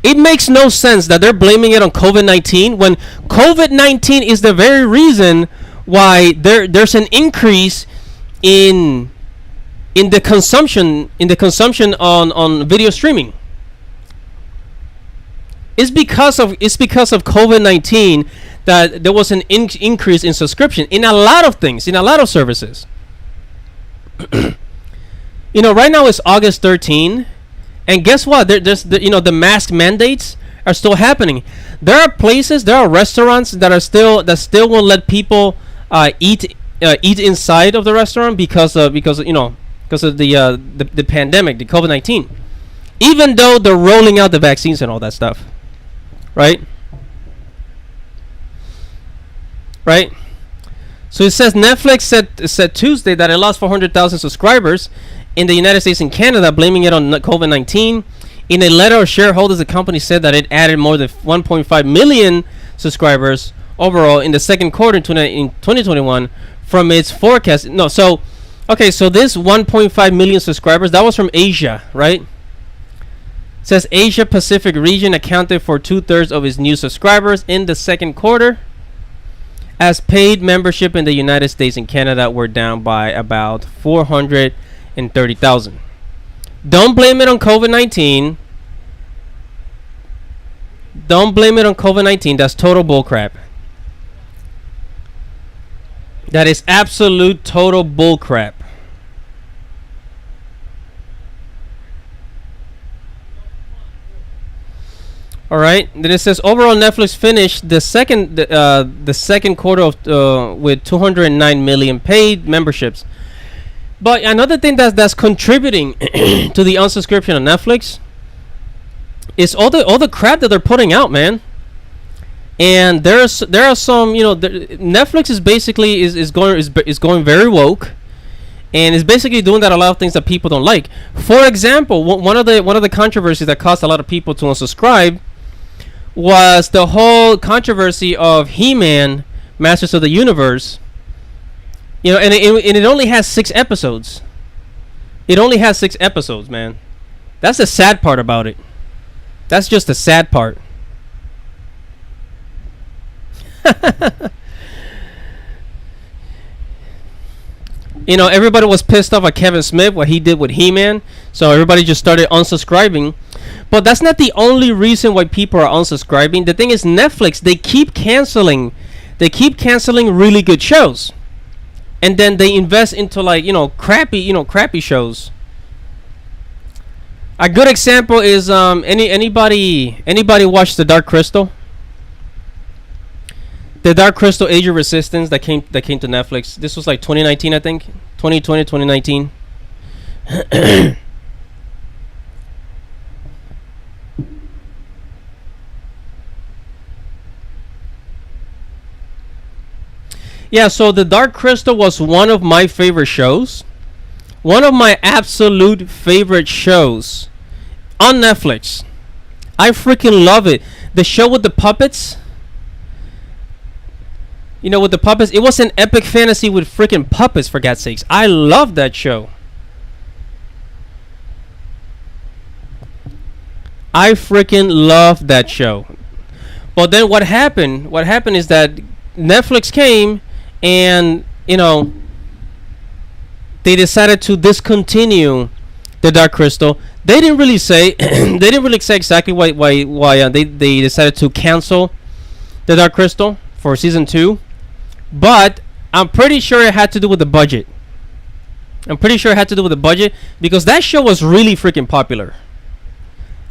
it makes no sense that they're blaming it on COVID-19 when COVID-19 is the very reason why there's an increase in the consumption on video streaming. It's because of COVID-19 that there was an increase in subscription in a lot of things, in a lot of services. Right now it's August 13, and guess what? The mask mandates are still happening. There are restaurants that still won't let people eat inside of the restaurant because of the pandemic, the COVID-19. Even though they're rolling out the vaccines and all that stuff. Right? So it says Netflix said Tuesday that it lost 400,000 subscribers in the United States and Canada, blaming it on COVID-19. In a letter of shareholders, the company said that it added more than 1.5 million subscribers overall in the second quarter in 2021 from its forecast. So this 1.5 million subscribers, that was from Asia, right? It says Asia Pacific region accounted for 2/3 of its new subscribers in the second quarter, as paid membership in the United States and Canada were down by about 430,000. Don't blame it on COVID-19. That's total bullcrap. That is absolute total bullcrap. All right. Then it says overall Netflix finished the second quarter with 209 million paid memberships. But another thing that's contributing to the unsubscription on Netflix is all the crap that they're putting out, man. And there are some, Netflix is basically is going very woke, and is basically doing that a lot of things that people don't like. For example, one of the controversies that caused a lot of people to unsubscribe was the whole controversy of He-Man, Masters of the Universe. And it only has 6 episodes. It only has 6 episodes, man. That's the sad part about it. That's just the sad part. Everybody was pissed off at Kevin Smith, what he did with He-Man. So everybody just started unsubscribing. But that's not the only reason why people are unsubscribing. The thing is, Netflix, they keep canceling really good shows, and then they invest into crappy shows. A good example is anybody watch The Dark Crystal? The Dark Crystal: Age of Resistance that came to Netflix. This was like 2019, I think. 2020, 2019. Yeah, so The Dark Crystal was one of my favorite shows. One of my absolute favorite shows on Netflix. I freaking love it. The show with the puppets. With the puppets. It was an epic fantasy with freaking puppets, for God's sakes. I love that show. I freaking love that show. But then what happened? What happened is that Netflix came and, they decided to discontinue The Dark Crystal. They didn't really say exactly why they decided to cancel The Dark Crystal for season 2. But I'm pretty sure it had to do with the budget. Because that show was really freaking popular.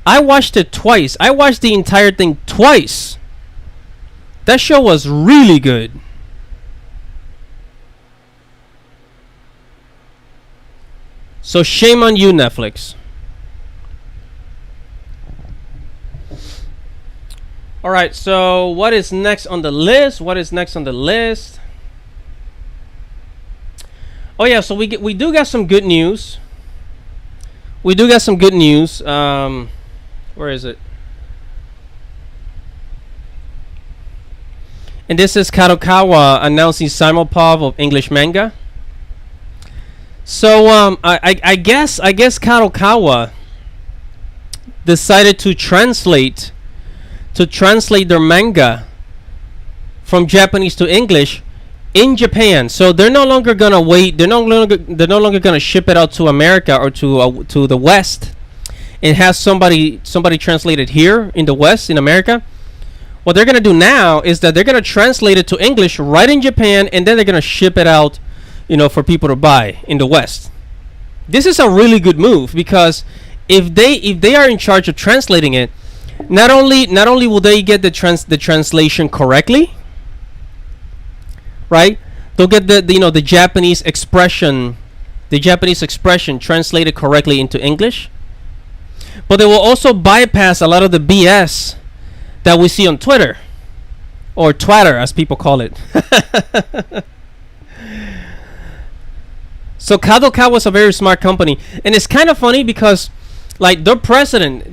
I watched it twice. I watched the entire thing twice. That show was really good. So shame on you, Netflix. All right, so what is next on the list? What is next on the list? Oh yeah, so we do got some good news. We do got some good news. Where is it? And this is Kadokawa announcing Simulpub of English manga. So I guess Kadokawa decided to translate their manga from Japanese to English in Japan. So they're no longer gonna wait. They're no longer gonna ship it out to America or to the West and have somebody translate it here in the West in America. What they're gonna do now is that they're gonna translate it to English right in Japan, and then they're gonna ship it out, for people to buy in the West. This is a really good move because if they are in charge of translating it, not only will they get the translation correctly, right? They'll get the Japanese expression translated correctly into English, but they will also bypass a lot of the BS that we see on Twitter, or Twitter as people call it. So Kadokawa was a very smart company, and it's kind of funny because, like, their president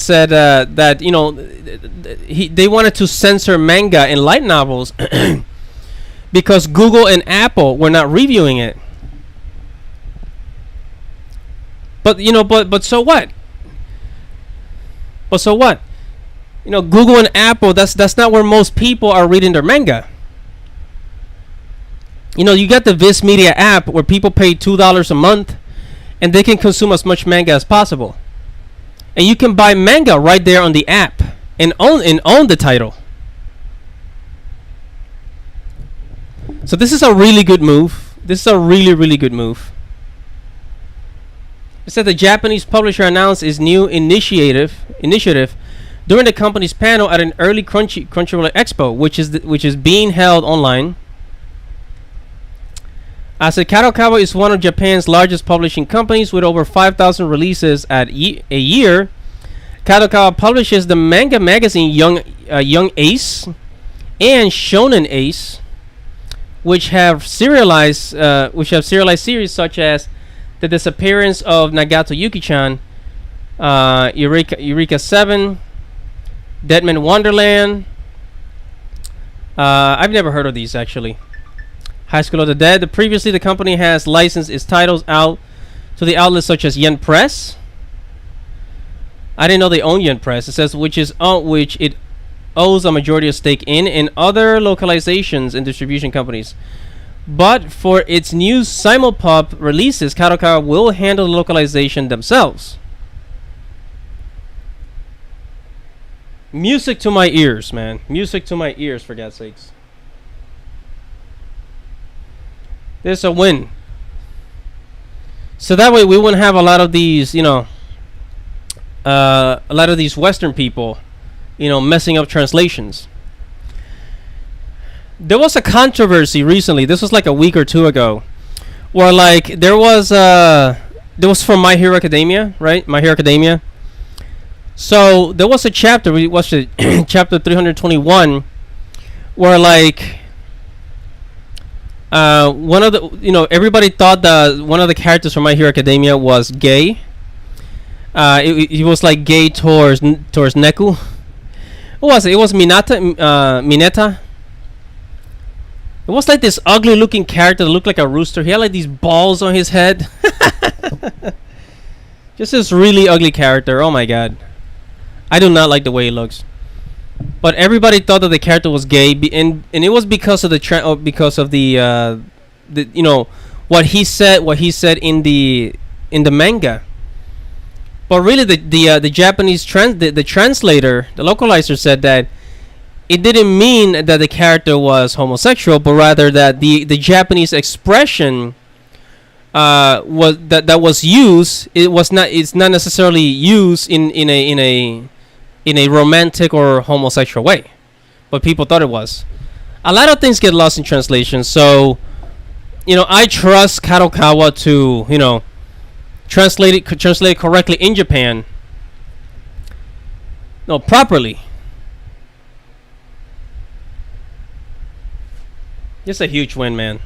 said that they wanted to censor manga and light novels because Google and Apple were not reviewing it. But so what? But so what? Google and Apple, that's not where most people are reading their manga. You got the Viz Media app where people pay $2 a month and they can consume as much manga as possible. And you can buy manga right there on the app and own the title. So this is a really good move. This is a really, really good move. It said the Japanese publisher announced its new initiative during the company's panel at an early Crunchyroll Expo, which is being held online. As Kadokawa is one of Japan's largest publishing companies with over 5,000 releases a year, Kadokawa publishes the manga magazine Young Ace and Shonen Ace, which have serialized series such as The Disappearance of Nagato Yuki-chan, Eureka 7, Deadman Wonderland. I've never heard of these actually. High School of the Dead. Previously, the company has licensed its titles out to the outlets such as Yen Press. I didn't know they own Yen Press. It says which it owes a majority of stake in, and other localizations and distribution companies. But for its new Simulpub releases, Kadokawa will handle the localization themselves. Music to my ears, man. Music to my ears, for God's sakes. There's a win. So that way we wouldn't have a lot of these, a lot of these Western people, messing up translations. There was a controversy recently. This was like a week or two ago, where there was from My Hero Academia, right? My Hero Academia. So there was a chapter. We watched it, chapter 321, where one of the everybody thought that one of the characters from My Hero Academia was gay. He was gay towards Neku. Who was it? It was Mineta. It was this ugly looking character that looked like a rooster. He had these balls on his head. Just this really ugly character. Oh my god. I do not like the way he looks. But everybody thought that the character was gay, and it was because of the what he said in the manga. But really, the Japanese the translator, the localizer, said that it didn't mean that the character was homosexual, but rather that the Japanese expression was used. It's not necessarily used in a romantic or homosexual way, but people thought it was. A lot of things get lost in translation, so I trust Kadokawa to translate it correctly in Japan, properly, Just a huge win, man.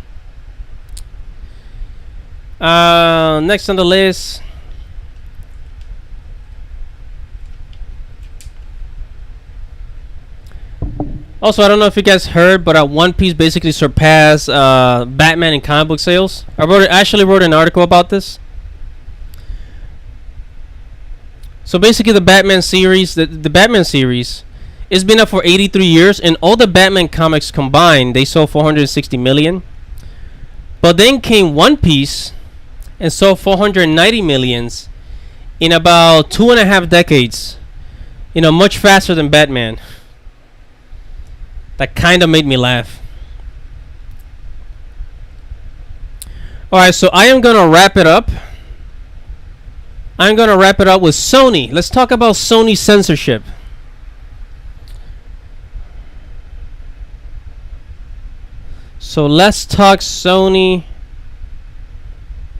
Next on the list. Also, I don't know if you guys heard, but One Piece basically surpassed Batman in comic book sales. I actually wrote an article about this. So basically, the Batman series, the Batman series, it's been up for 83 years, and all the Batman comics combined, they sold 460 million. But then came One Piece and sold 490 millions in about 2.5 decades. You know, much faster than Batman. That kind of made me laugh. Alright, so I am going to wrap it up. I'm going to wrap it up with Sony. Let's talk about Sony Censorship. So let's talk Sony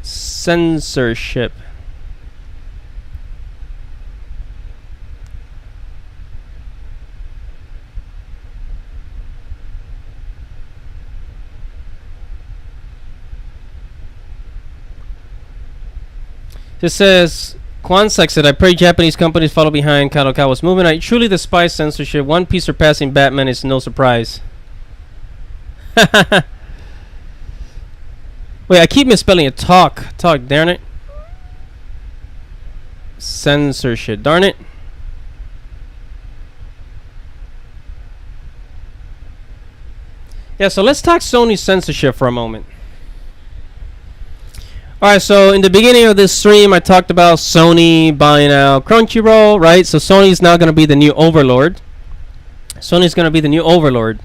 Censorship. This says, Kwanzaa said, I pray Japanese companies follow behind Kadokawa's movement. I truly despise censorship. One Piece surpassing Batman is no surprise. Wait, I keep misspelling it. Talk, darn it. Censorship, darn it. Yeah, so let's talk Sony censorship for a moment. Alright, so in the beginning of this stream, I talked about Sony buying out Crunchyroll, right? So Sony's now going to be the new overlord. Sony's going to be the new overlord.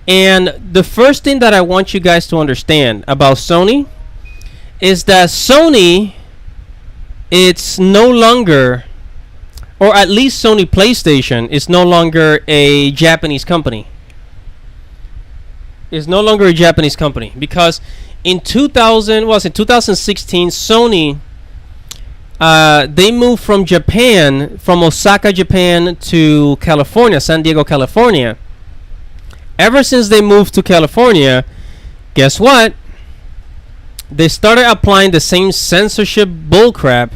And the first thing that I want you guys to understand about Sony is that Sony, it's no longer, or at least Sony PlayStation, is no longer a Japanese company. It's no longer a Japanese company because in 2016, Sony, they moved from Japan, from Osaka, Japan to California, San Diego, California. Ever since they moved to California, guess what? They started applying the same censorship bullcrap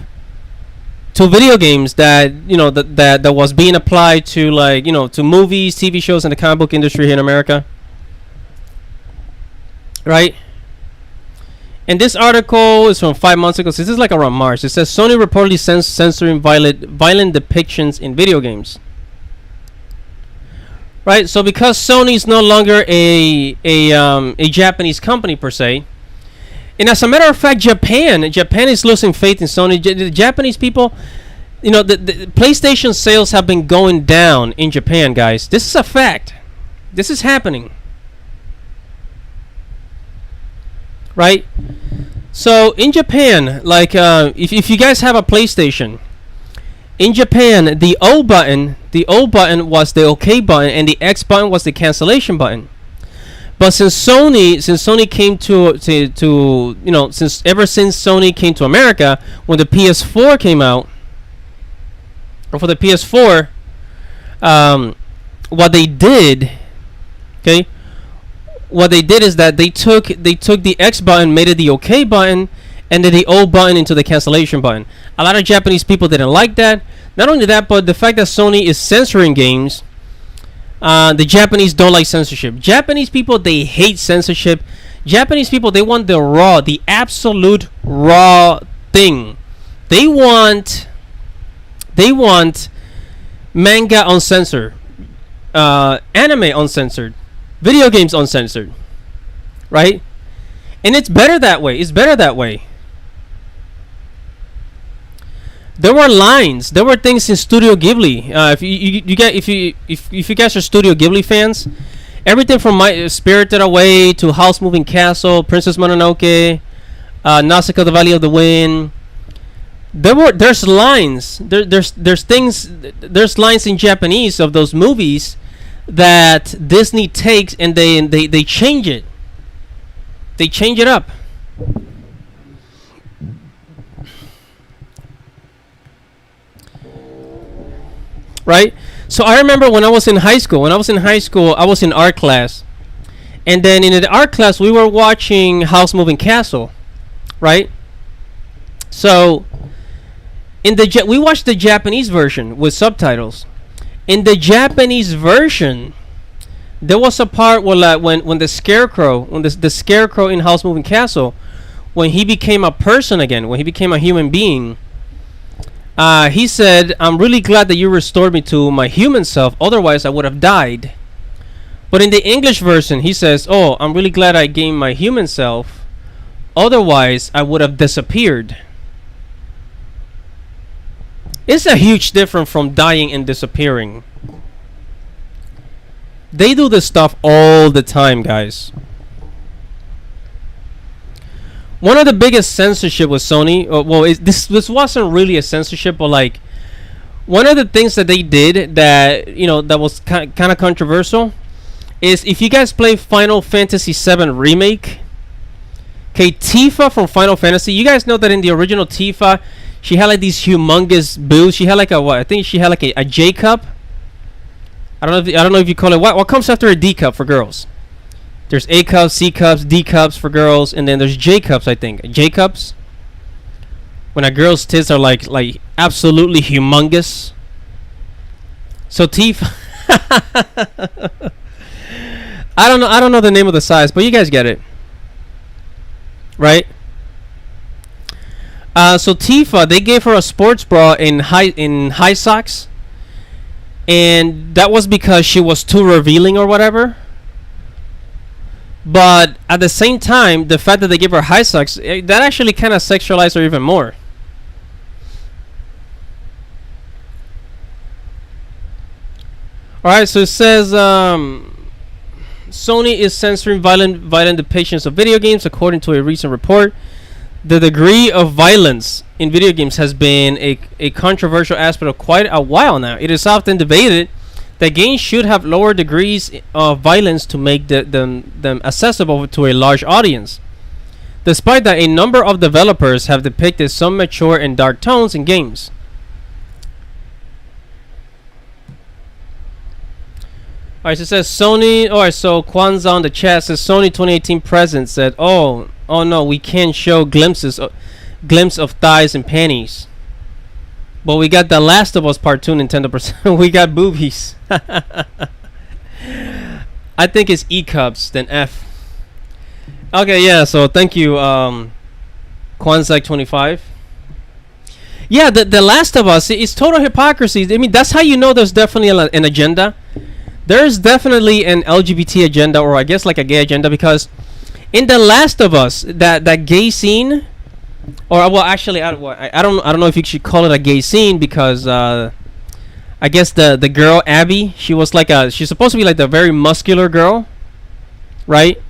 to video games that, you know, that was being applied to, like, you know, to movies, TV shows, and the comic book industry here in America. Right? And this article is from 5 months ago. So this is like around March. It says Sony reportedly censoring violent depictions in video games. Right? So because Sony is no longer a Japanese company per se, and as a matter of fact, Japan is losing faith in Sony. The Japanese people, you know, the PlayStation sales have been going down in Japan, guys. This is a fact. This is happening. Right? So in Japan, like if you guys have a PlayStation, in Japan the O button was the OK button and the X button was the cancellation button. But since Sony came to you know, ever since Sony came to America, when the PS4 came out, or for the PS4, what they did is that they took the X button, made it the OK button, and then the O button into the cancellation button. A lot of Japanese people didn't like that. Not only that, but the fact that Sony is censoring games, the Japanese don't like censorship. Japanese people, they hate censorship. Japanese people, they want the raw, the absolute raw thing. They want manga uncensored, anime uncensored, video games uncensored, right? And it's better that way. It's better that way. There were lines. There were things in Studio Ghibli. If you guys are Studio Ghibli fans, everything from My Spirited Away to House Moving Castle, Princess Mononoke, Nausicaa, the Valley of the Wind. There's lines. There's lines in Japanese of those movies that Disney takes and they change it. They change it up. Right? So I remember when I was in high school. I was in art class, And then in the art class, we were watching House Moving Castle, right? So we watched the Japanese version with subtitles. In the Japanese version, there was a part where when the scarecrow, the scarecrow in House Moving Castle, when he became a person again, when he became a human being, he said, "I'm really glad that you restored me to my human self. Otherwise, I would have died." But in the English version, he says, "Oh, I'm really glad I gained my human self. Otherwise, I would have disappeared." It's a huge difference from dying and disappearing. They do this stuff all the time, guys. One of the biggest censorship with Sony, this wasn't really a censorship, but like one of the things that they did that that was kind of controversial is, if you guys play Final Fantasy VII Remake, okay, Tifa from Final Fantasy, you guys know that in the original Tifa, she had like these humongous boobs. She had like I think she had like a J cup. I don't know if you call it what comes after a D cup for girls. There's A cups, C cups, D cups for girls, and then there's J cups. I think J cups, when a girl's tits are like absolutely humongous. So Tifa, I don't know the name of the size, but you guys get it, right? So Tifa, they gave her a sports bra in high socks, and that was because she was too revealing or whatever. But at the same time, the fact that they gave her high socks, that actually kind of sexualized her even more. Alright, so it says Sony is censoring violent depictions of video games. According to a recent report, the degree of violence in video games has been a controversial aspect of quite a while now. It is often debated that games should have lower degrees of violence to make them accessible to a large audience. Despite that, a number of developers have depicted some mature and dark tones in games. Alright, so it says Sony. Alright, so Kwanzaa on the chat says Sony 2018 president said, oh no, we can't show glimpse of thighs and panties. But we got The Last of Us Part 2 Nintendo%. We got boobies. I think it's E cups then F. Okay, yeah, so thank you, Kwanzaa25. Yeah, the Last of Us, it's total hypocrisy. I mean, that's how you know there's definitely an agenda. There's definitely an LGBT agenda, or I guess like a gay agenda, because in The Last of Us, that gay scene, or well, actually, I don't know if you should call it a gay scene, because I guess the girl Abby, she's supposed to be like the very muscular girl, right?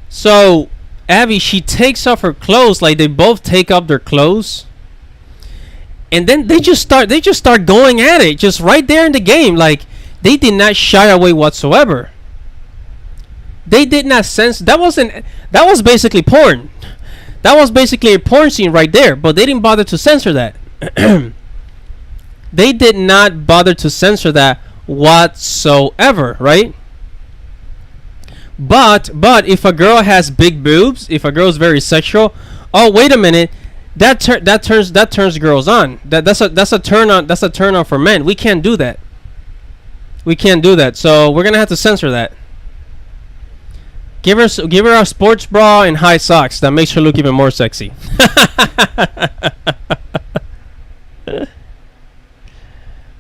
So Abby, she takes off her clothes, like they both take off their clothes, and then they just start going at it, just right there in the game. Like, they did not shy away whatsoever. They did not censor. That was basically porn. That was basically a porn scene right there, but they didn't bother to censor that. They did not bother to censor that whatsoever, right? But if a girl has big boobs, if a girl is very sexual, oh wait a minute, that turns girls on. That's a turn on. That's a turn on for men. We can't do that. We can't do that. So we're gonna have to censor that. Give her a sports bra and high socks. That makes her look even more sexy.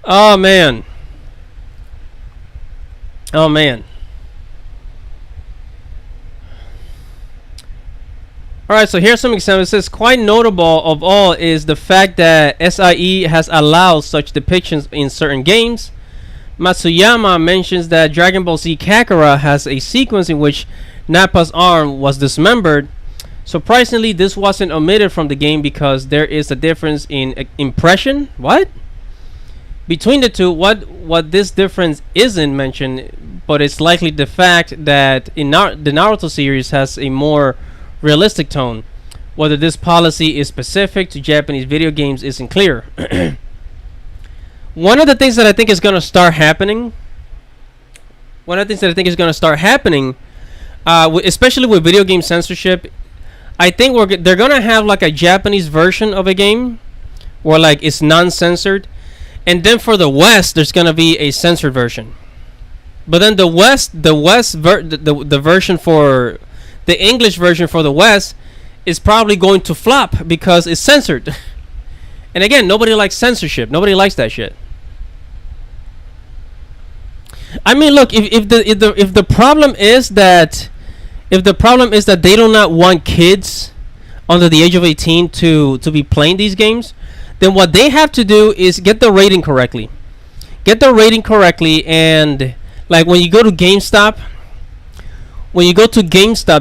Oh man. Oh man. Alright, so here's some examples. It says, quite notable of all is the fact that SIE has allowed such depictions in certain games. Matsuyama mentions that Dragon Ball Z Kakarot has a sequence in which Nappa's arm was dismembered. Surprisingly, this wasn't omitted from the game because there is a difference in impression. What? Between the two, what this difference isn't mentioned, but it's likely the fact that the Naruto series has a more realistic tone. Whether this policy is specific to Japanese video games isn't clear. One of the things that I think is going to start happening one of the things that I think is going to start happening, especially with video game censorship, I think they're going to have like a Japanese version of a game where like it's non-censored, and then for the West there's going to be a censored version. But then the version for the English version for the West is probably going to flop because it's censored. And again, nobody likes censorship. Nobody likes that shit. I mean, look, if the problem is that they do not want kids under the age of 18 to be playing these games, then what they have to do is get the rating correctly. And like when you go to GameStop,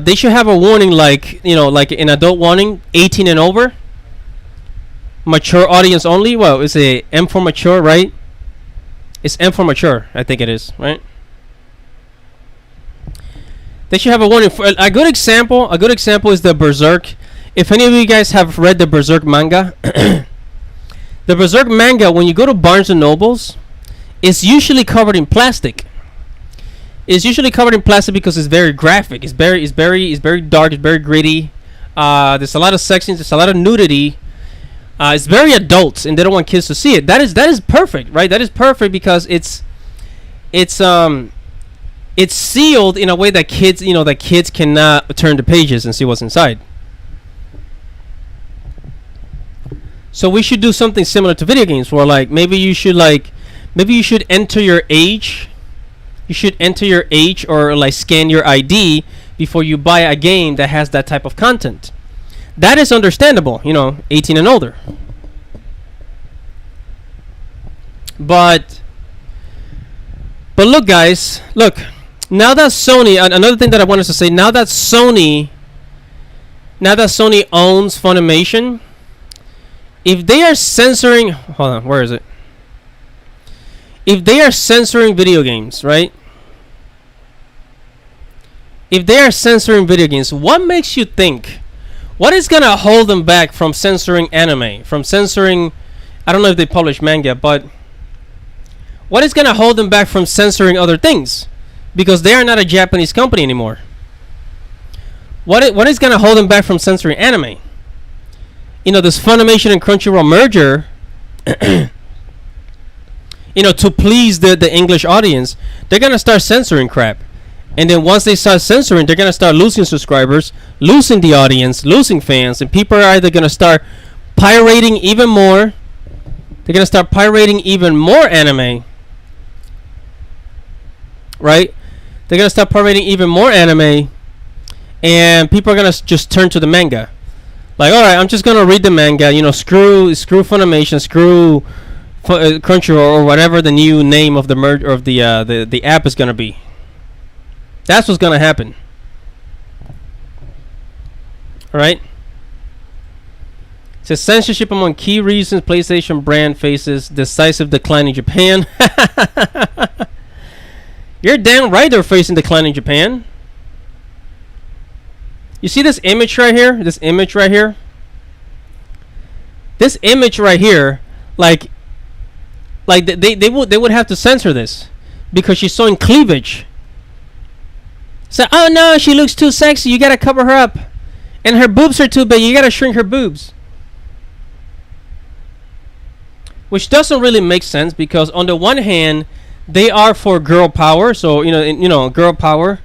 they should have a warning like an adult warning, 18 and over, mature audience only. Well, it's a M for mature, right? It's M for mature, I think it is, right? They should have a warning. For a good example is the Berserk. If any of you guys have read the Berserk manga, the Berserk manga, when you go to Barnes and Nobles, it's usually covered in plastic. It's usually covered in plastic because it's very graphic. It's very dark. It's very gritty. There's a lot of sexiness. There's a lot of nudity. It's very adult, and they don't want kids to see it. That is perfect, right? That is perfect because it's sealed in a way that kids cannot turn the pages and see what's inside. So we should do something similar to video games, where like maybe you should enter your age. You should enter your age or like scan your ID before you buy a game that has that type of content. That is understandable, 18 and older. But look, guys, now that Sony, another thing that I wanted to say, now that Sony owns Funimation, if they are censoring, hold on, where is it? If they are censoring video games, right? If they are censoring video games, what makes you think? What is gonna hold them back from censoring anime? From censoring, I don't know if they publish manga, but what is gonna hold them back from censoring other things? Because they are not a Japanese company anymore. What is gonna hold them back from censoring anime? This Funimation and Crunchyroll merger, to please the English audience, they're gonna start censoring crap. And then once they start censoring, they're gonna start losing subscribers, losing the audience, losing fans, and people are either gonna start pirating even more. They're gonna start pirating even more anime, right? They're gonna start pirating even more anime, and people are gonna just turn to the manga. Like, all right, I'm just gonna read the manga. Screw Funimation, screw Crunchyroll, or whatever the new name of the merge or of the app is gonna be. That's what's gonna happen. All right. It says censorship among key reasons PlayStation brand faces decisive decline in Japan. You're damn right they're facing decline in Japan. You see this image right here? This image right here? This image right here, like they would have to censor this because she's showing cleavage. So, oh no, she looks too sexy. You gotta cover her up, and her boobs are too big. You gotta shrink her boobs, which doesn't really make sense because on the one hand, they are for girl power, so girl power.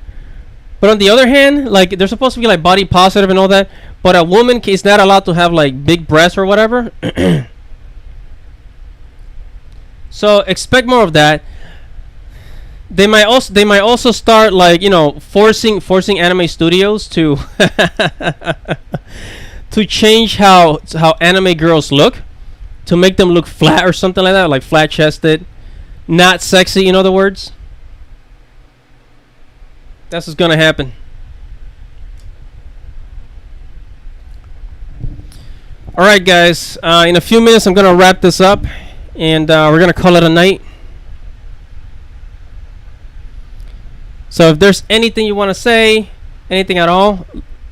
But on the other hand, like they're supposed to be like body positive and all that, but a woman is not allowed to have like big breasts or whatever. So expect more of that. They might also start like forcing anime studios to to change how anime girls look, to make them look flat or something like that, like flat chested, not sexy, in other words. That's what's gonna happen. All right, guys. In a few minutes, I'm gonna wrap this up, and we're gonna call it a night. So if there's anything you want to say, anything at all,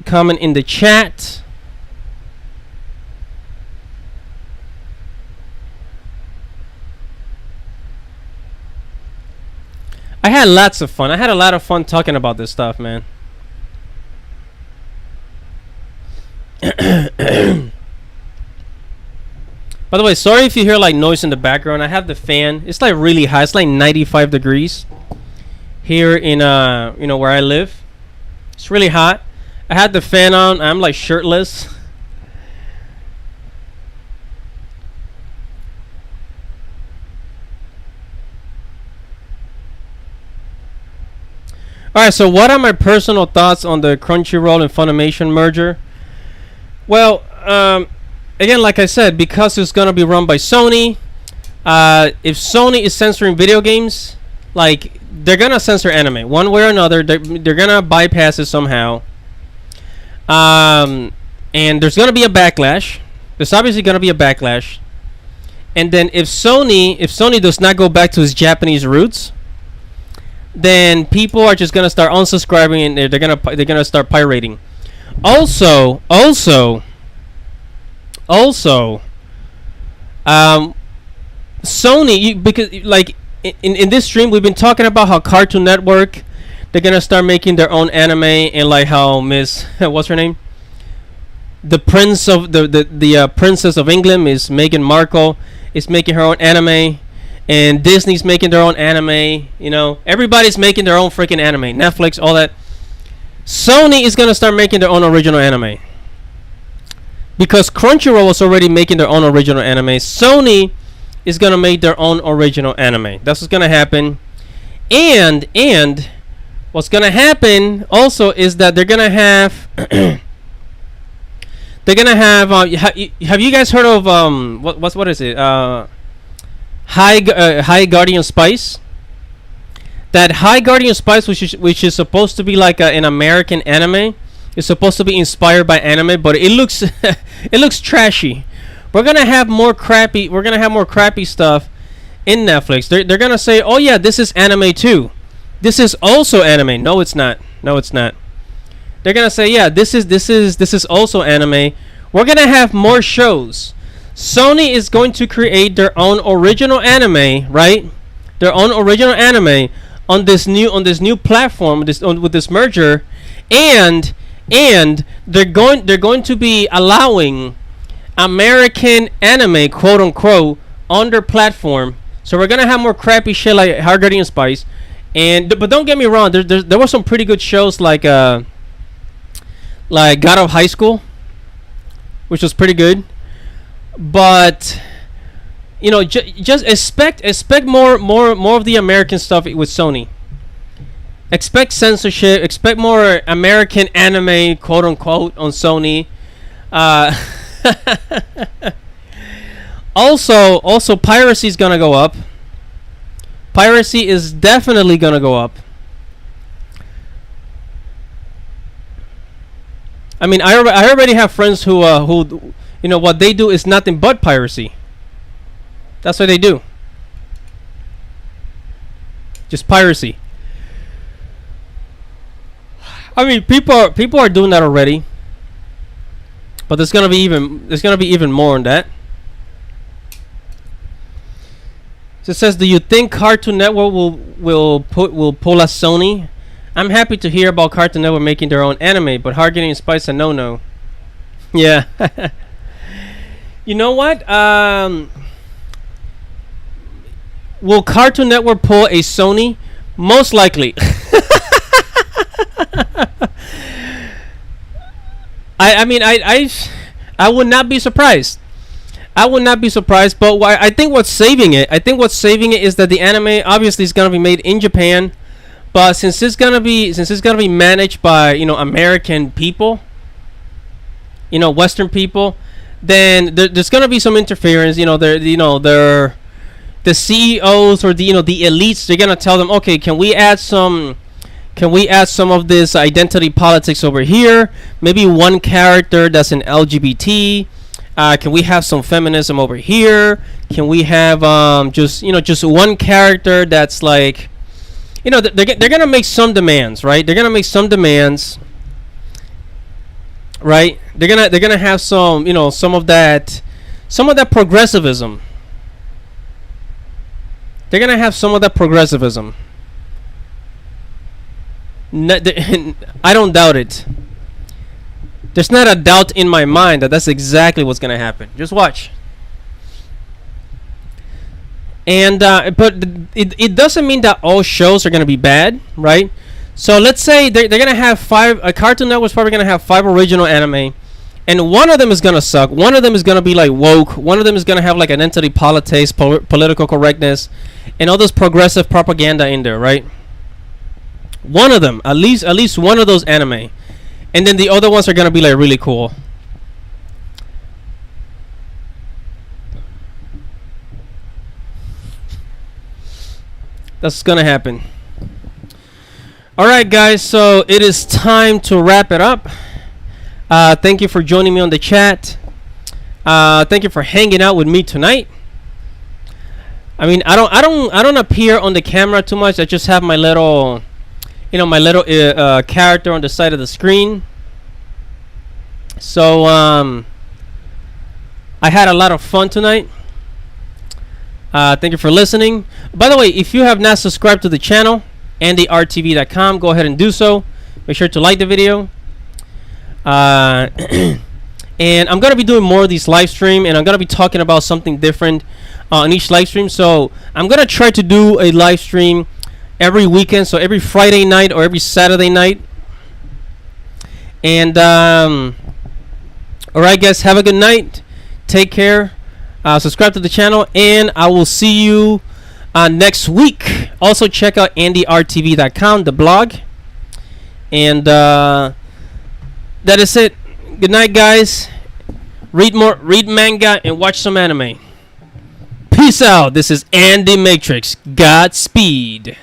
comment in the chat. I had lots of fun. I had a lot of fun talking about this stuff, man. By the way, sorry if you hear like noise in the background. I have the fan. It's like really high. It's like 95 degrees here in where I live. It's really hot. I had the fan on. I'm like shirtless. Alright, so what are my personal thoughts on the Crunchyroll and Funimation merger? Well, again, like I said, because it's going to be run by Sony, if Sony is censoring video games, like, they're going to censor anime. One way or another, they're going to bypass it somehow. And there's going to be a backlash. There's obviously going to be a backlash. And then if Sony does not go back to its Japanese roots, then people are just gonna start unsubscribing and they're gonna start pirating. Also, Sony, because like in this stream we've been talking about how Cartoon Network, they're gonna start making their own anime, and like how Miss what's her name, the prince of the princess of England, is Meghan Markle, is making her own anime. And Disney's making their own anime. You know, everybody's making their own freaking anime. Netflix, all that. Sony is gonna start making their own original anime because Crunchyroll was already making their own original anime. Sony is gonna make their own original anime. That's what's gonna happen. And what's gonna happen also is that they're gonna have have you guys heard of what is it? High Guardian Spice. That High Guardian Spice, which is supposed to be like an American anime, is supposed to be inspired by anime, but it looks it looks trashy. We're gonna have more crappy stuff in Netflix. They're gonna say, oh yeah, this is anime too. This is also anime. No, it's not. They're gonna say, yeah, this is also anime. We're gonna have more shows. Sony is going to create their own original anime, right? Their own original anime on this new platform, with this merger, and they're going to be allowing American anime, quote unquote, on their platform. So we're gonna have more crappy shit like High Guardian Spice, but don't get me wrong, there were some pretty good shows like God of High School, which was pretty good. But you know, just expect more of the American stuff with Sony. Expect censorship. Expect more American anime, quote unquote, on Sony. Also, piracy is gonna go up. Piracy is definitely gonna go up. I mean, I already have friends who you know, what they do is nothing but piracy. That's what they do. Just piracy. I mean, people are doing that already. But there's gonna be even more on that. So it says, do you think Cartoon Network will pull a Sony? I'm happy to hear about Cartoon Network making their own anime, but Hard Getting Spice a no. Yeah. You know what? Will Cartoon Network pull a Sony? Most likely. I mean, I would not be surprised. I would not be surprised. But I think what's saving it is that the anime obviously is gonna be made in Japan, but since it's gonna be managed by, you know, American people, you know, Western people, then there's gonna be some interference. You know, the CEOs or the elites, they're gonna tell them, okay, can we add some of this identity politics over here? Maybe one character that's an LGBT. Can we have some feminism over here? Can we have just one character that's like, you know, they're gonna make some demands, right? They're gonna make some demands. Right, they're gonna have some, you know, some of that progressivism. They're gonna have some of that progressivism. I don't doubt it. There's not a doubt in my mind that that's exactly what's gonna happen. Just watch. And but it doesn't mean that all shows are gonna be bad, right? So let's say they're gonna have a Cartoon Network's probably gonna have 5 original anime, and one of them is gonna suck. One of them is gonna be like woke. One of them is gonna have like identity politics, political correctness, and all this progressive propaganda in there, right? One of them, at least one of those anime, and then the other ones are gonna be like really cool. That's gonna happen. All right, guys. So it is time to wrap it up. Thank you for joining me on the chat. Thank you for hanging out with me tonight. I mean, I don't appear on the camera too much. I just have my little, character on the side of the screen. So I had a lot of fun tonight. Thank you for listening. By the way, if you have not subscribed to the channel, AndyRTV.com, go ahead and do so. Make sure to like the video. And I'm gonna be doing more of these live stream, and I'm gonna be talking about something different on each live stream. So I'm gonna try to do a live stream every weekend, so every Friday night or every Saturday night. And all right, guys, have a good night. Take care. Subscribe to the channel, and I will see you next week. Also check out AndyRTV.com, the blog. And that is it. Good night, guys. Read manga and watch some anime. Peace out. This is Andy Matrix. Godspeed.